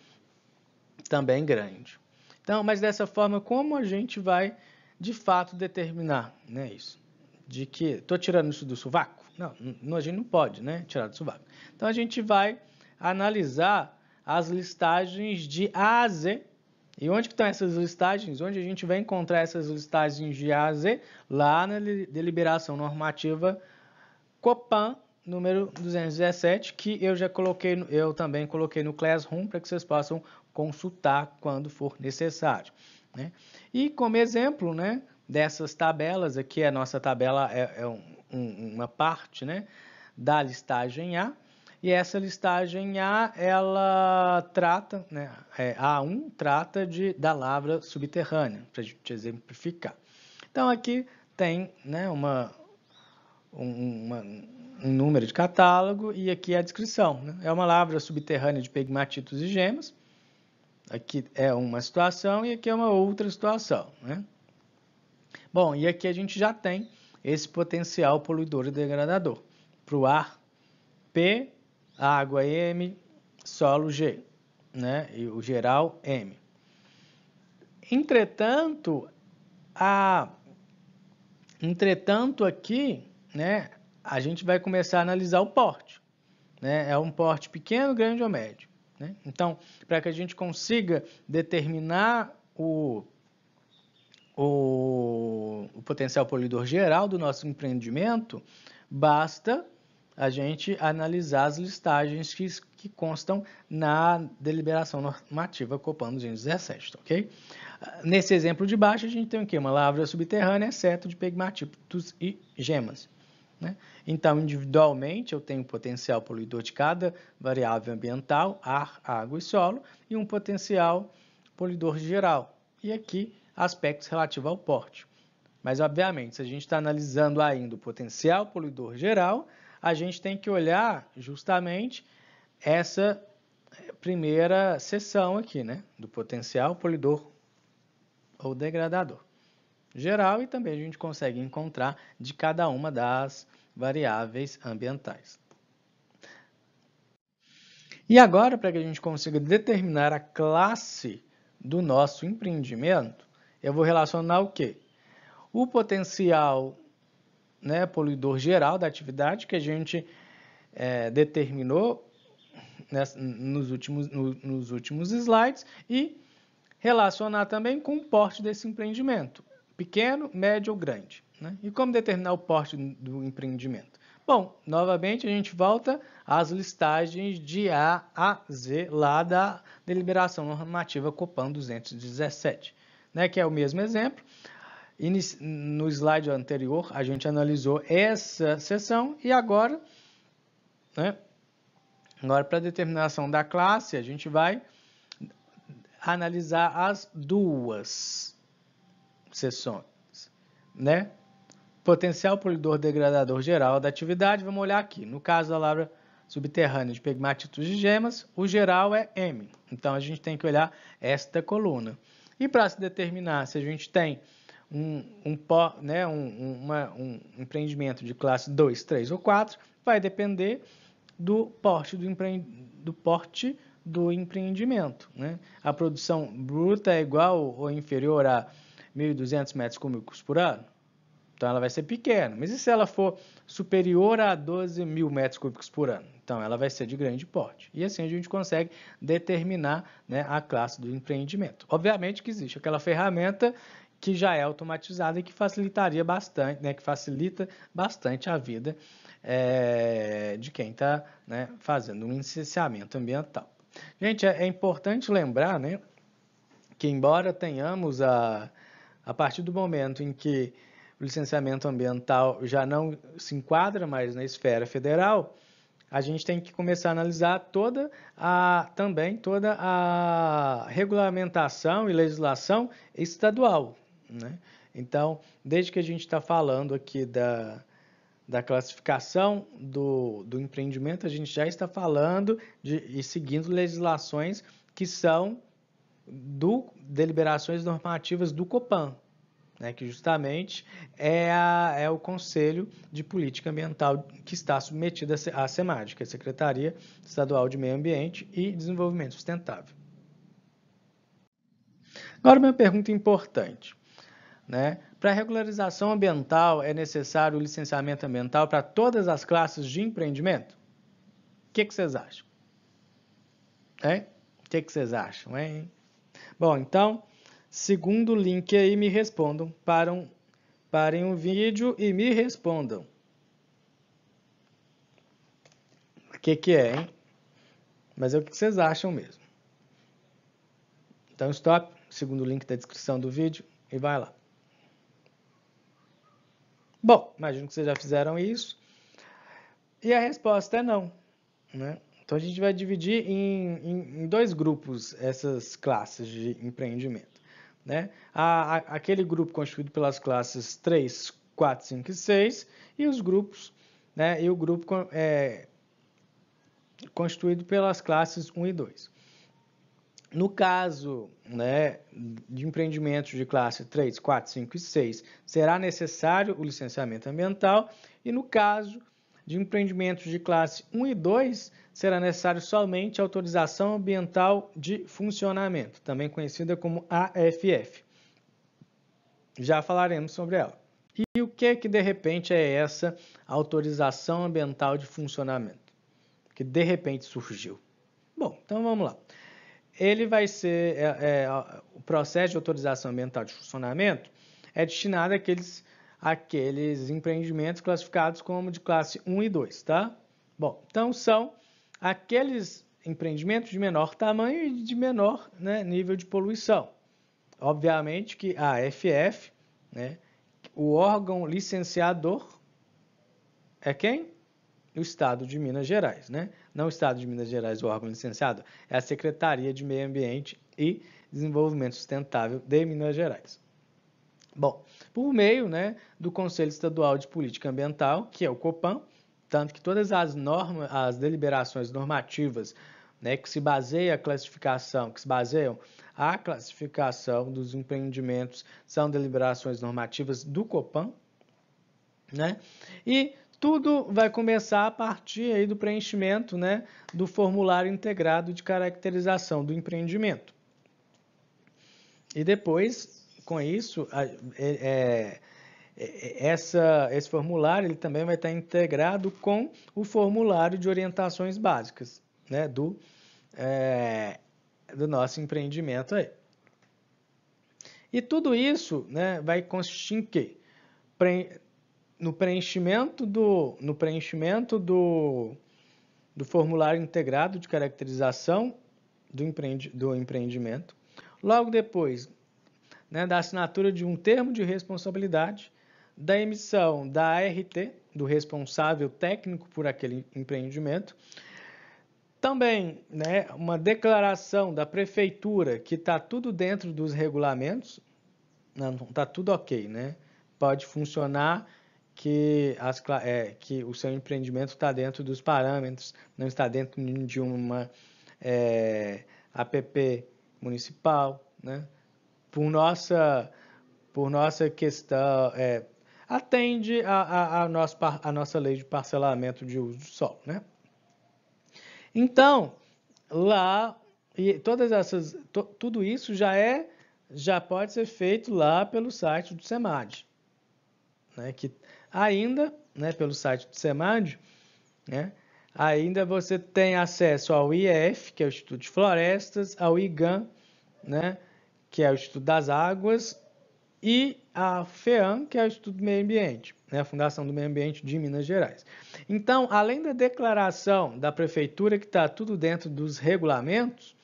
também grande. Então, mas dessa forma, como a gente vai de fato determinar, né, isso? De que estou tirando isso do sovaco? Não, a gente não pode, né, tirar do sovaco. Então a gente vai analisar as listagens de A a Z. E onde que estão essas listagens? Onde a gente vai encontrar essas listagens de A a Z? Lá na deliberação normativa Copan, número 217, que eu também coloquei no Classroom para que vocês possam consultar quando for necessário. Né? E como exemplo, né, dessas tabelas, aqui a nossa tabela é uma parte, né, da listagem A, e essa listagem A, ela trata, né, A1 trata da lavra subterrânea, para a gente exemplificar. Então, aqui tem, né, um número de catálogo e aqui a descrição. Né? É uma lavra subterrânea de pegmatitos e gemas. Aqui é uma situação e aqui é uma outra situação. Né? Bom, e aqui a gente já tem esse potencial poluidor e degradador. Para o ar, P, água M, solo G, né? E o geral M. Entretanto, aqui, né, a gente vai começar a analisar o porte. Né? É um porte pequeno, grande ou médio. Né? Então, para que a gente consiga determinar o potencial poluidor geral do nosso empreendimento, basta a gente analisar as listagens que constam na deliberação normativa Copan 217, tá, ok? Nesse exemplo de baixo, a gente tem o quê? Uma lavra subterrânea, exceto de pegmatitos e gemas. Né? Então, individualmente, eu tenho o potencial poluidor de cada variável ambiental, ar, água e solo, e um potencial poluidor geral. E aqui, aspectos relativos ao porte. Mas, obviamente, se a gente está analisando ainda o potencial poluidor geral, a gente tem que olhar justamente essa primeira seção aqui, né? Do potencial poluidor ou degradador geral, e também a gente consegue encontrar de cada uma das variáveis ambientais. E agora, para que a gente consiga determinar a classe do nosso empreendimento, eu vou relacionar o quê? O potencial, né, poluidor geral da atividade que a gente determinou nos últimos slides, e relacionar também com o porte desse empreendimento, pequeno, médio ou grande. Né? E como determinar o porte do empreendimento? Bom, novamente a gente volta às listagens de A a Z lá da deliberação normativa Copan 217, né? Que é o mesmo exemplo. No slide anterior a gente analisou essa seção e agora, né? Agora, para a determinação da classe, a gente vai analisar as duas seções, né? Potencial poluidor degradador geral da atividade, vamos olhar aqui. No caso da lavra subterrânea de pegmatitos de gemas, o geral é M. Então, a gente tem que olhar esta coluna. E para se determinar se a gente tem um empreendimento de classe 2, 3 ou 4, vai depender do porte do empreendimento. Né? A produção bruta é igual ou inferior a 1.200 metros cúbicos por ano? Então, ela vai ser pequena. Mas e se ela for superior a 12.000 metros cúbicos por ano? Então, ela vai ser de grande porte. E assim a gente consegue determinar, né, a classe do empreendimento. Obviamente que existe aquela ferramenta que já é automatizada e que facilitaria bastante, né, que facilita bastante a vida de quem está, né, fazendo um licenciamento ambiental. Gente, é importante lembrar, né, que embora tenhamos a partir do momento em que o licenciamento ambiental já não se enquadra mais na esfera federal, a gente tem que começar a analisar também toda a regulamentação e legislação estadual. Né? Então, desde que a gente está falando aqui da classificação do empreendimento, a gente já está falando e seguindo legislações que são deliberações normativas do Copan, né, que justamente é o Conselho de Política Ambiental que está submetido à SEMAD, que é a Secretaria Estadual de Meio Ambiente e Desenvolvimento Sustentável. Agora, uma pergunta importante. Né? Para a regularização ambiental, é necessário o licenciamento ambiental para todas as classes de empreendimento? O que vocês acham? O que vocês acham, hein? Bom, então, segundo o link aí, me respondam. Parem o vídeo e me respondam. O que é, hein? Mas é o que vocês acham mesmo. Então, stop, segundo o link da descrição do vídeo, e vai lá. Bom, imagino que vocês já fizeram isso. E a resposta é não. Né? Então, a gente vai dividir em dois grupos essas classes de empreendimento. Né? Aquele grupo constituído pelas classes 3, 4, 5 e 6 e os grupos, né? E o grupo constituído pelas classes 1 e 2. No caso, né, de empreendimentos de classe 3, 4, 5 e 6, será necessário o licenciamento ambiental, e no caso de empreendimentos de classe 1 e 2, será necessário somente autorização ambiental de funcionamento, também conhecida como AFF. Já falaremos sobre ela. E o que de repente é essa autorização ambiental de funcionamento? Que de repente surgiu. Bom, então vamos lá. Ele vai ser, o processo de autorização ambiental de funcionamento é destinado àqueles empreendimentos classificados como de classe 1 e 2, tá? Bom, então são aqueles empreendimentos de menor tamanho e de menor, né, nível de poluição. Obviamente que a AFF, né, o órgão licenciador é quem? O Estado de Minas Gerais, né? Não o Estado de Minas Gerais, o órgão licenciado, é a Secretaria de Meio Ambiente e Desenvolvimento Sustentável de Minas Gerais. Bom, por meio, né, do Conselho Estadual de Política Ambiental, que é o Copan, tanto que todas as normas, as deliberações normativas, né, que se baseiam a classificação, que se baseiam a classificação dos empreendimentos são deliberações normativas do Copan, né? E tudo vai começar a partir aí do preenchimento, né, do formulário integrado de caracterização do empreendimento. E depois, com isso, esse formulário ele também vai estar integrado com o formulário de orientações básicas, né, do nosso empreendimento aí. E tudo isso, né, vai consistir em quê? No preenchimento do formulário integrado de caracterização do empreendimento. Logo depois, né, da assinatura de um termo de responsabilidade, da emissão da ART, do responsável técnico por aquele empreendimento. Também, né, uma declaração da prefeitura que está tudo dentro dos regulamentos, não está tudo ok, né? Pode funcionar que o seu empreendimento está dentro dos parâmetros, não está dentro de uma APP municipal, né? Por nossa questão, atende a nossa lei de parcelamento de uso do solo, né? Então, lá, tudo isso já pode ser feito lá pelo site do SEMAD, né? Que ainda, né, pelo site do SEMAD, né, ainda você tem acesso ao IEF, que é o Instituto de Florestas, ao IGAM, né, que é o Instituto das Águas, e a FEAM, que é o Instituto do Meio Ambiente, né, a Fundação do Meio Ambiente de Minas Gerais. Então, além da declaração da prefeitura, que está tudo dentro dos regulamentos,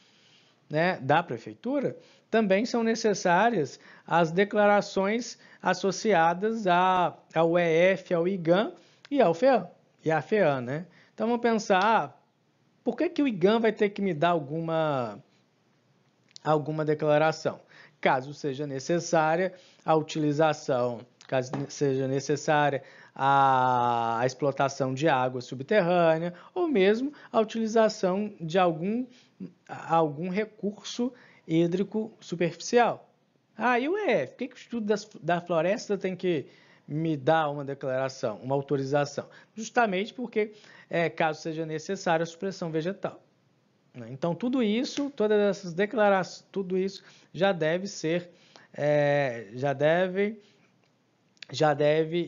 né, da prefeitura, também são necessárias as declarações associadas ao EF, ao IGAM e ao FEAM, e à FEAM, né? Então, vamos pensar, por que o IGAM vai ter que me dar alguma declaração? Caso seja necessária a utilização, caso seja necessária a explotação de água subterrânea, ou mesmo a utilização de algum recurso hídrico superficial. E o EF? Por que o Instituto da Floresta tem que me dar uma declaração, uma autorização? Justamente porque, caso seja necessária a supressão vegetal. Então, tudo isso, todas essas declarações, tudo isso já deve ser, já deve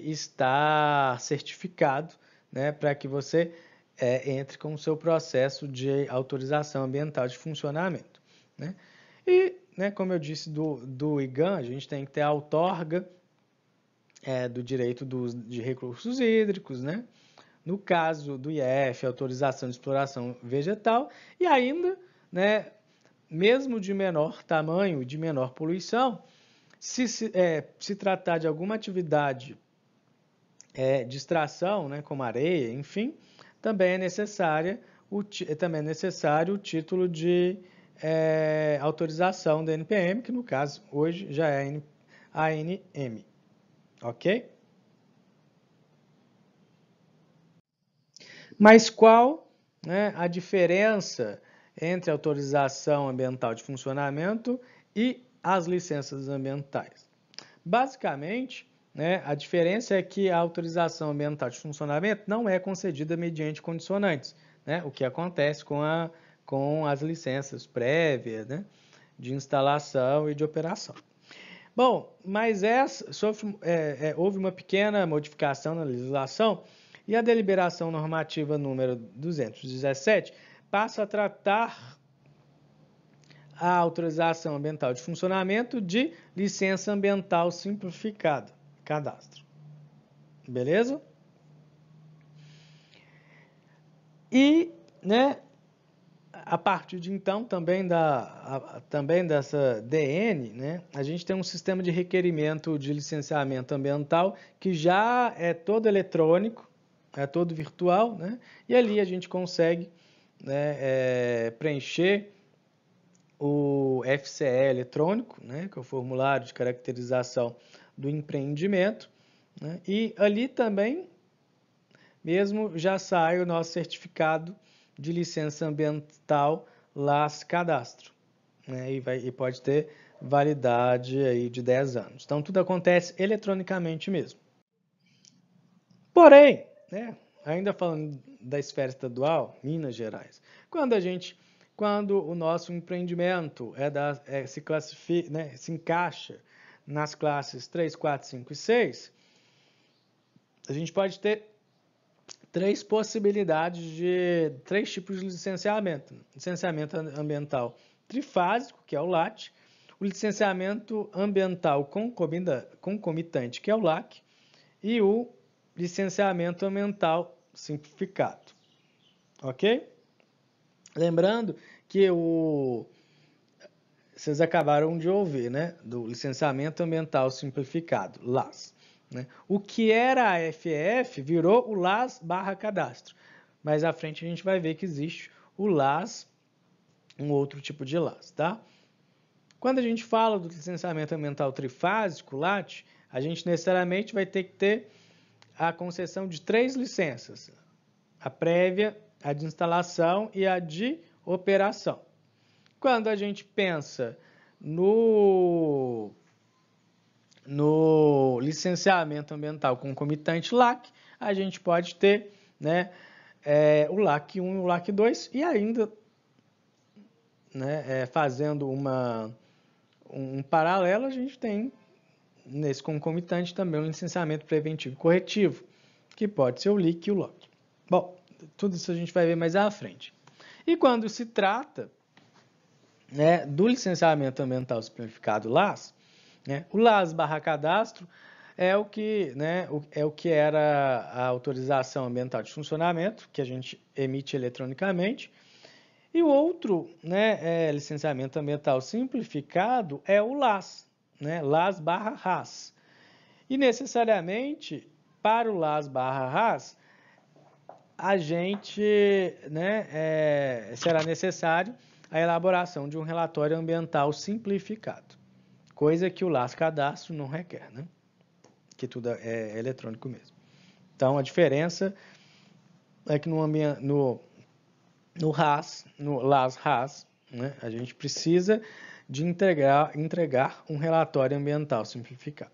estar certificado, né, para que você entre com o seu processo de autorização ambiental de funcionamento, né? E, né, como eu disse do IGAM, a gente tem que ter a outorga do direito de recursos hídricos, né? No caso do IEF, autorização de exploração vegetal, e ainda, né, mesmo de menor tamanho, de menor poluição, se tratar de alguma atividade de extração, né, como areia, enfim, também é necessário o título de autorização da NPM, que no caso hoje já é a ANM, ok? Mas qual, né, a diferença entre a autorização ambiental de funcionamento e as licenças ambientais? Basicamente, né, a diferença é que a autorização ambiental de funcionamento não é concedida mediante condicionantes, né, o que acontece com as licenças prévias, né, de instalação e de operação. Bom, mas houve uma pequena modificação na legislação e a deliberação normativa número 217 passa a tratar a autorização ambiental de funcionamento de licença ambiental simplificada, cadastro. Beleza? E, né, a partir de então, também dessa DN, né, a gente tem um sistema de requerimento de licenciamento ambiental que já é todo eletrônico, é todo virtual, né, e ali a gente consegue, né, preencher o FCE eletrônico, né, que é o formulário de caracterização do empreendimento, né, e ali também mesmo já sai o nosso certificado de licença ambiental LAS Cadastro, né, e pode ter validade aí de 10 anos. Então, tudo acontece eletronicamente mesmo. Porém, né, ainda falando da esfera estadual, Minas Gerais, quando o nosso empreendimento se classifica, né, se encaixa nas classes 3, 4, 5 e 6, a gente pode ter três tipos de licenciamento. Licenciamento ambiental trifásico, que é o LAT, o licenciamento ambiental concomitante, que é o LAC, e o licenciamento ambiental simplificado. Ok? Lembrando que vocês acabaram de ouvir, né? Do licenciamento ambiental simplificado, LAS. Né? O que era a FEF virou o LAS/cadastro. Mais à frente a gente vai ver que existe o LAS, um outro tipo de LAS, tá? Quando a gente fala do licenciamento ambiental trifásico, LAT, a gente necessariamente vai ter que ter a concessão de 3 licenças: a prévia, a de instalação e a de operação. Quando a gente pensa no licenciamento ambiental concomitante LAC, a gente pode ter, né, o LAC 1 e o LAC 2 e ainda, né, fazendo um paralelo, a gente tem nesse concomitante também o licenciamento preventivo e corretivo, que pode ser o LIC e o LOC. Bom, tudo isso a gente vai ver mais à frente. E quando se trata, né, do licenciamento ambiental simplificado LAS, né, o LAS/cadastro é o que, né, é o que era a autorização ambiental de funcionamento, que a gente emite eletronicamente, e o outro, né, licenciamento ambiental simplificado é o LAS, né, LAS/RAS. E necessariamente, para o LAS/RAS, a gente, né, será necessário a elaboração de um relatório ambiental simplificado, coisa que o LAS/cadastro não requer, né? Que tudo é eletrônico mesmo. Então, a diferença é que no LAS/RAS, né, a gente precisa de entregar um relatório ambiental simplificado.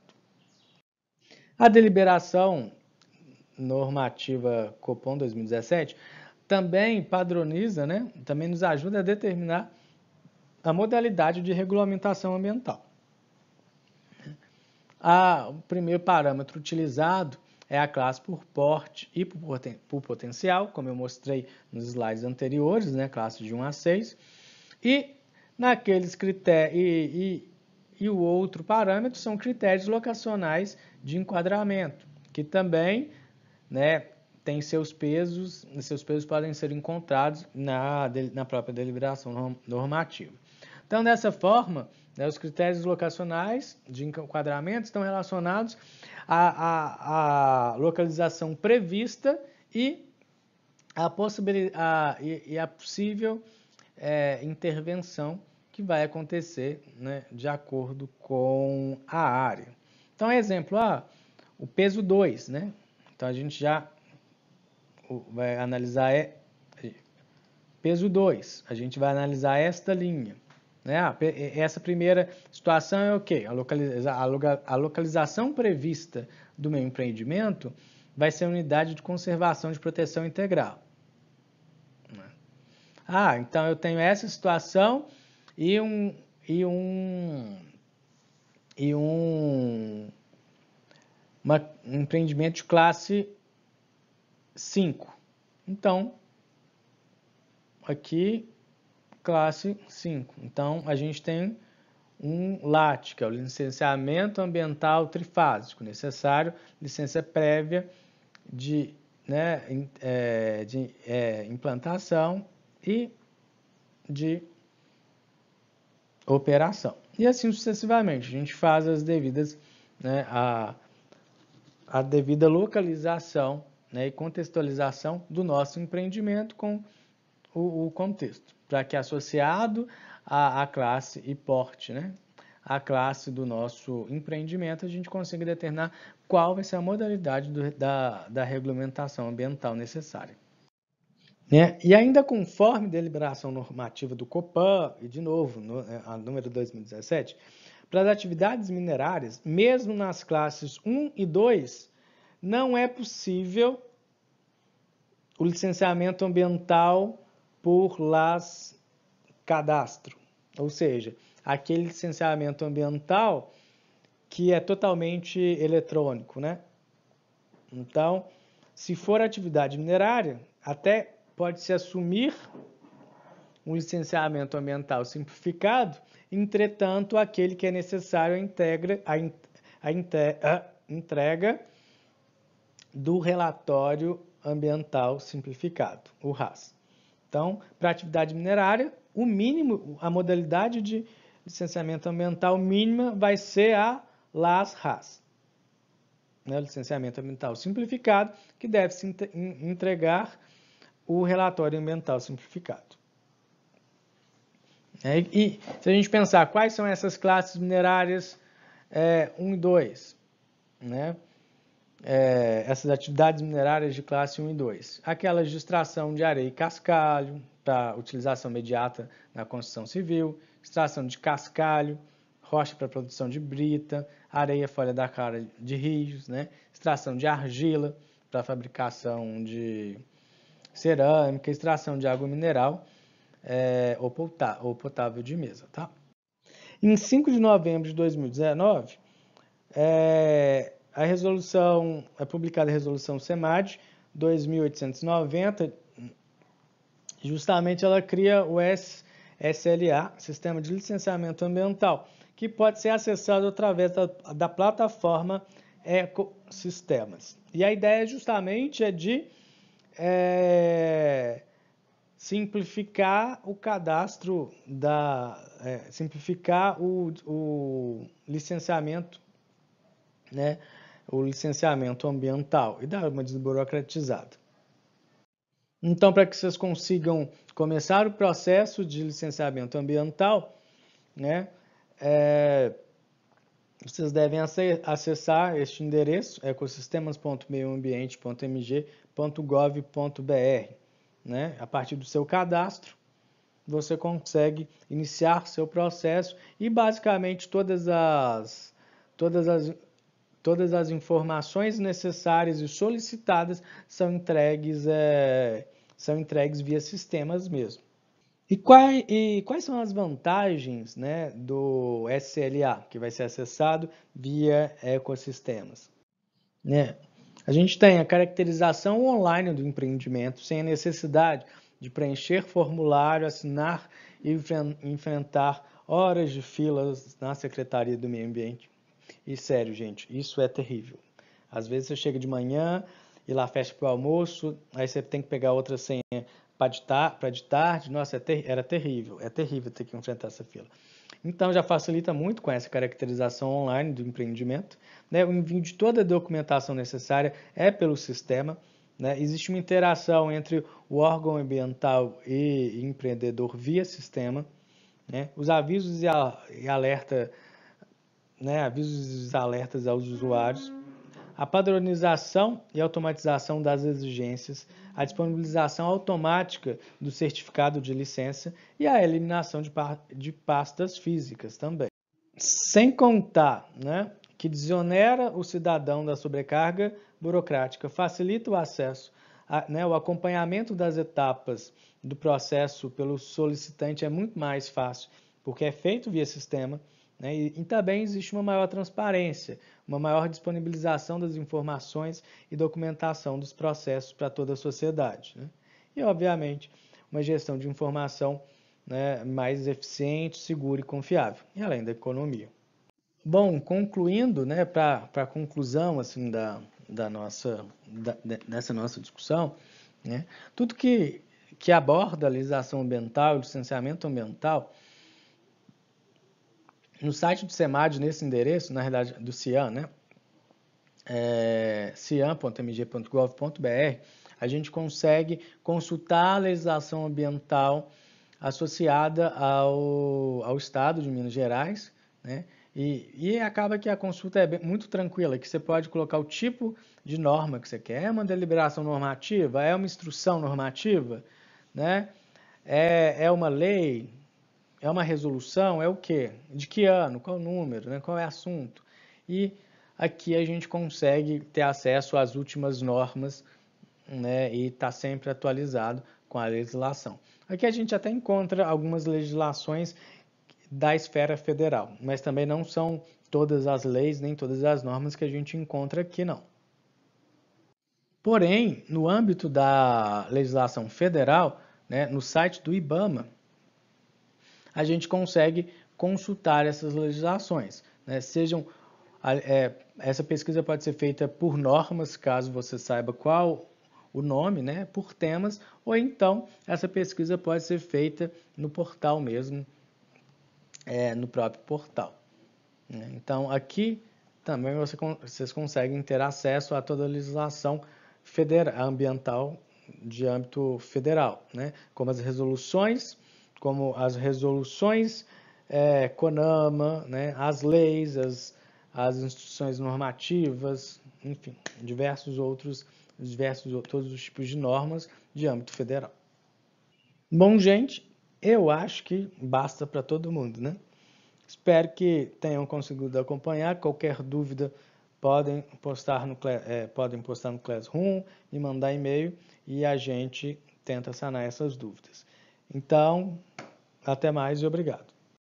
A deliberação normativa Copom 2017 também padroniza, né, também nos ajuda a determinar a modalidade de regulamentação ambiental. O primeiro parâmetro utilizado é a classe por porte e por potencial, como eu mostrei nos slides anteriores, né, classe de 1 a 6. E naqueles critérios e o outro parâmetro são critérios locacionais de enquadramento, que também, né, tem seus pesos podem ser encontrados na própria deliberação normativa. Então, dessa forma, né, os critérios locacionais de enquadramento estão relacionados à localização prevista e a possível intervenção que vai acontecer, né, de acordo com a área. Então, exemplo, o peso 2, né? Então, a gente já vai analisar peso 2, a gente vai analisar esta linha. Né? Essa primeira situação é o quê? A localização prevista do meu empreendimento vai ser a unidade de conservação de proteção integral. Então eu tenho essa situação e um empreendimento de classe 5. Então, aqui, classe 5. Então, a gente tem um LAT, que é o licenciamento ambiental trifásico, necessário licença prévia de implantação e de operação. E assim sucessivamente, a gente faz as devidas, né, a devida localização, né, e contextualização do nosso empreendimento com o contexto, para que associado à classe e porte, né, a classe do nosso empreendimento, a gente consiga determinar qual vai ser a modalidade da regulamentação ambiental necessária. né? E ainda conforme deliberação normativa do Copan, e de novo, a número 2017, para as atividades minerárias, mesmo nas classes 1 e 2, não é possível o licenciamento ambiental por LAS cadastro, ou seja, aquele licenciamento ambiental que é totalmente eletrônico, né? Então, se for atividade minerária, até pode-se assumir um licenciamento ambiental simplificado, entretanto, aquele que é necessário a entrega do relatório ambiental simplificado, o RAS. Então, para atividade minerária, o mínimo, a modalidade de licenciamento ambiental mínima vai ser a LAS-RAS, né, o licenciamento ambiental simplificado, que deve se entregar o relatório ambiental simplificado. E se a gente pensar quais são essas classes minerárias 1 e 2, né? Essas atividades minerárias de classe 1 e 2. Aquelas de extração de areia e cascalho, para utilização imediata na construção civil, extração de cascalho, rocha para produção de brita, areia folha da cara de rios, né? Extração de argila para fabricação de cerâmica, extração de água mineral ou potável de mesa. Tá? Em 5 de novembro de 2019, é publicada a resolução SEMAD 2890, justamente ela cria o SLA, Sistema de Licenciamento Ambiental, que pode ser acessado através da plataforma Ecosistemas. E a ideia justamente é de simplificar o cadastro, simplificar o licenciamento, né, o licenciamento ambiental e dar uma desburocratizada. Então, para que vocês consigam começar o processo de licenciamento ambiental, né, vocês devem acessar este endereço, ecosistemas.meioambiente.mg.gov.br. Né? A partir do seu cadastro, você consegue iniciar seu processo e basicamente todas as informações necessárias e solicitadas são entregues via sistemas mesmo. E quais são as vantagens, né, do SLA, que vai ser acessado via ecossistemas? Né? A gente tem a caracterização online do empreendimento, sem a necessidade de preencher formulário, assinar e enfrentar horas de filas na Secretaria do Meio Ambiente. E sério, gente, isso é terrível. Às vezes você chega de manhã e lá fecha para o almoço, aí você tem que pegar outra senha para de tarde. Nossa, era terrível. É terrível ter que enfrentar essa fila. Então, já facilita muito com essa caracterização online do empreendimento. Né? O envio de toda a documentação necessária é pelo sistema. Né? Existe uma interação entre o órgão ambiental e empreendedor via sistema. Né? Os avisos e alertas aos usuários, a padronização e automatização das exigências, a disponibilização automática do certificado de licença e a eliminação de pastas físicas também. Sem contar, né, que desonera o cidadão da sobrecarga burocrática, facilita o acesso, o acompanhamento das etapas do processo pelo solicitante é muito mais fácil, porque é feito via sistema. Né? E também existe uma maior transparência, uma maior disponibilização das informações e documentação dos processos para toda a sociedade. Né? E, obviamente, uma gestão de informação, né, mais eficiente, segura e confiável, e além da economia. Bom, concluindo, né, para a conclusão assim, dessa nossa discussão, né, tudo que aborda a legislação ambiental e licenciamento ambiental, no site do SEMAD, nesse endereço, na realidade do CIAM, né? ciam.mg.gov.br, a gente consegue consultar a legislação ambiental associada ao Estado de Minas Gerais, né? E acaba que a consulta é muito tranquila, que você pode colocar o tipo de norma que você quer. É uma deliberação normativa? É uma instrução normativa? né? É uma lei? É uma resolução? É o quê? De que ano? Qual o número? Né? Qual é o assunto? E aqui a gente consegue ter acesso às últimas normas, né? E está sempre atualizado com a legislação. Aqui a gente até encontra algumas legislações da esfera federal, mas também não são todas as leis nem todas as normas que a gente encontra aqui, não. Porém, no âmbito da legislação federal, né, no site do IBAMA, a gente consegue consultar essas legislações, né, essa pesquisa pode ser feita por normas, caso você saiba qual o nome, né, por temas, ou então essa pesquisa pode ser feita no portal mesmo, no próprio portal, né? Então, aqui também vocês conseguem ter acesso a toda a legislação ambiental de âmbito federal, né? Como as resoluções CONAMA, né? As leis, as instruções normativas, enfim, todos os tipos de normas de âmbito federal. Bom, gente, eu acho que basta para todo mundo, né? Espero que tenham conseguido acompanhar. Qualquer dúvida podem postar no Classroom e mandar e-mail e a gente tenta sanar essas dúvidas. Então, até mais e obrigado.